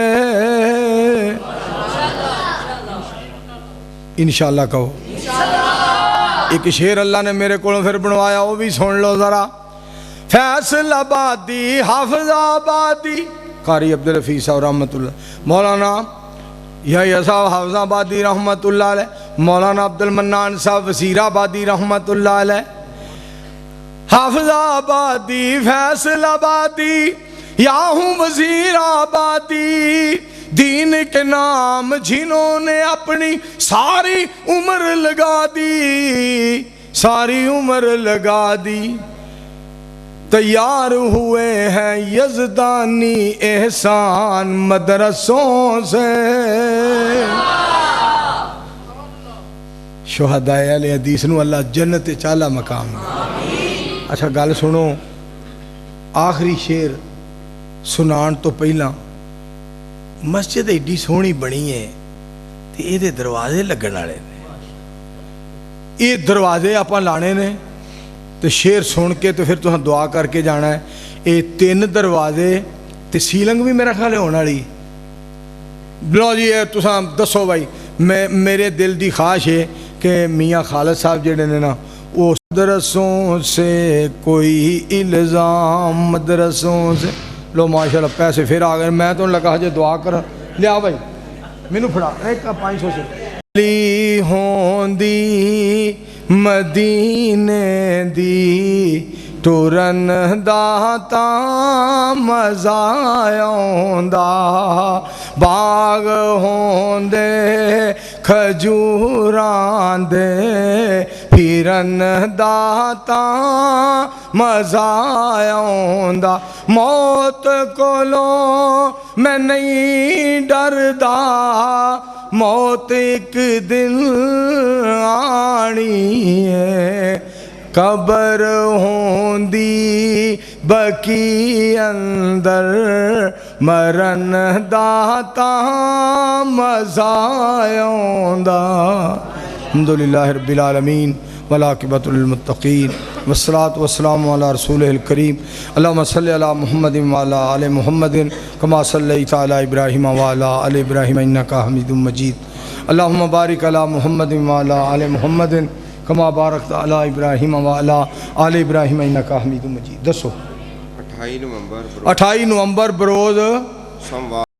انشاءاللہ کہو۔ ایک شعر اللہ نے میرے کو پھر بنوایا، وہ بھی سن لو ذرا۔ فیصل آبادی حافظ آبادی، قاری عبدالحفیظ صاحب رحمۃ اللہ، مولانا یحییٰ صاحب حافظ آبادی رحمۃ اللہ علیہ، مولانا عبد المنان صاحب وزیر آبادی رحمۃ اللہ علیہ، حافظ آبادی فیصل آبادی یا ہوں وزیر آبادی، دین کے نام جنہوں نے اپنی ساری عمر لگا دی، ساری عمر لگا دی، تیار ہوئے ہیں یزدانی احسان مدرسوں سے۔ شہداء اہل حدیث نو اللہ جنت چالا مقام دے۔ اچھا گل سنو، آخری شعر سنان تو پہلا، مسجد ایڈی سونی بنی ہے تے اے دے دروازے لگن والے نے، یہ دروازے آپ لانے نے تے شعر سن کے تو پھر تساں دعا کر کے جانا ہے۔ یہ 3 دروازے تے سیلنگ بھی میرا خیال ہے ہونے والی۔ لو جی تساں دسو بھائی، میرے دل دی خواہش ہے کہ میاں خالد صاحب جڑے نے نا، وہ مدرسوں سے کوئی الزام مدرسوں سے، لو ماشاءاللہ پیسے پھر آ گئے۔ میں تو لگا جے دعا کر لیا بھائی، مینوں پھڑا ایک 500 سے لی ہوندی مدینے دی ٹرن دا تاں مزا آوندا، باغ ہوندے کھجوراں دے پھرن دا تاں مزا آوندا، موت کولوں میں نہیں ڈردا، موت ایک دن آنی ہے، قبر ہوندی بکی اندر مرن دا تاں مزا آوندا۔ الحمدللہ رب العالمین والعاقبۃ للمتقین والصلاۃ والسلام علی رسولہ الکریم، اللہم صلی علی محمد وعلی آل محمد کما صلیت علی ابراہیم وعلی آل ابراہیم انک حمید مجید، اللہم بارک علی محمد وعلی آل محمد کما بارکت علی ابراہیم وعلی آل ابراہیم انک حمید مجید۔ دسو 28 نومبر بروز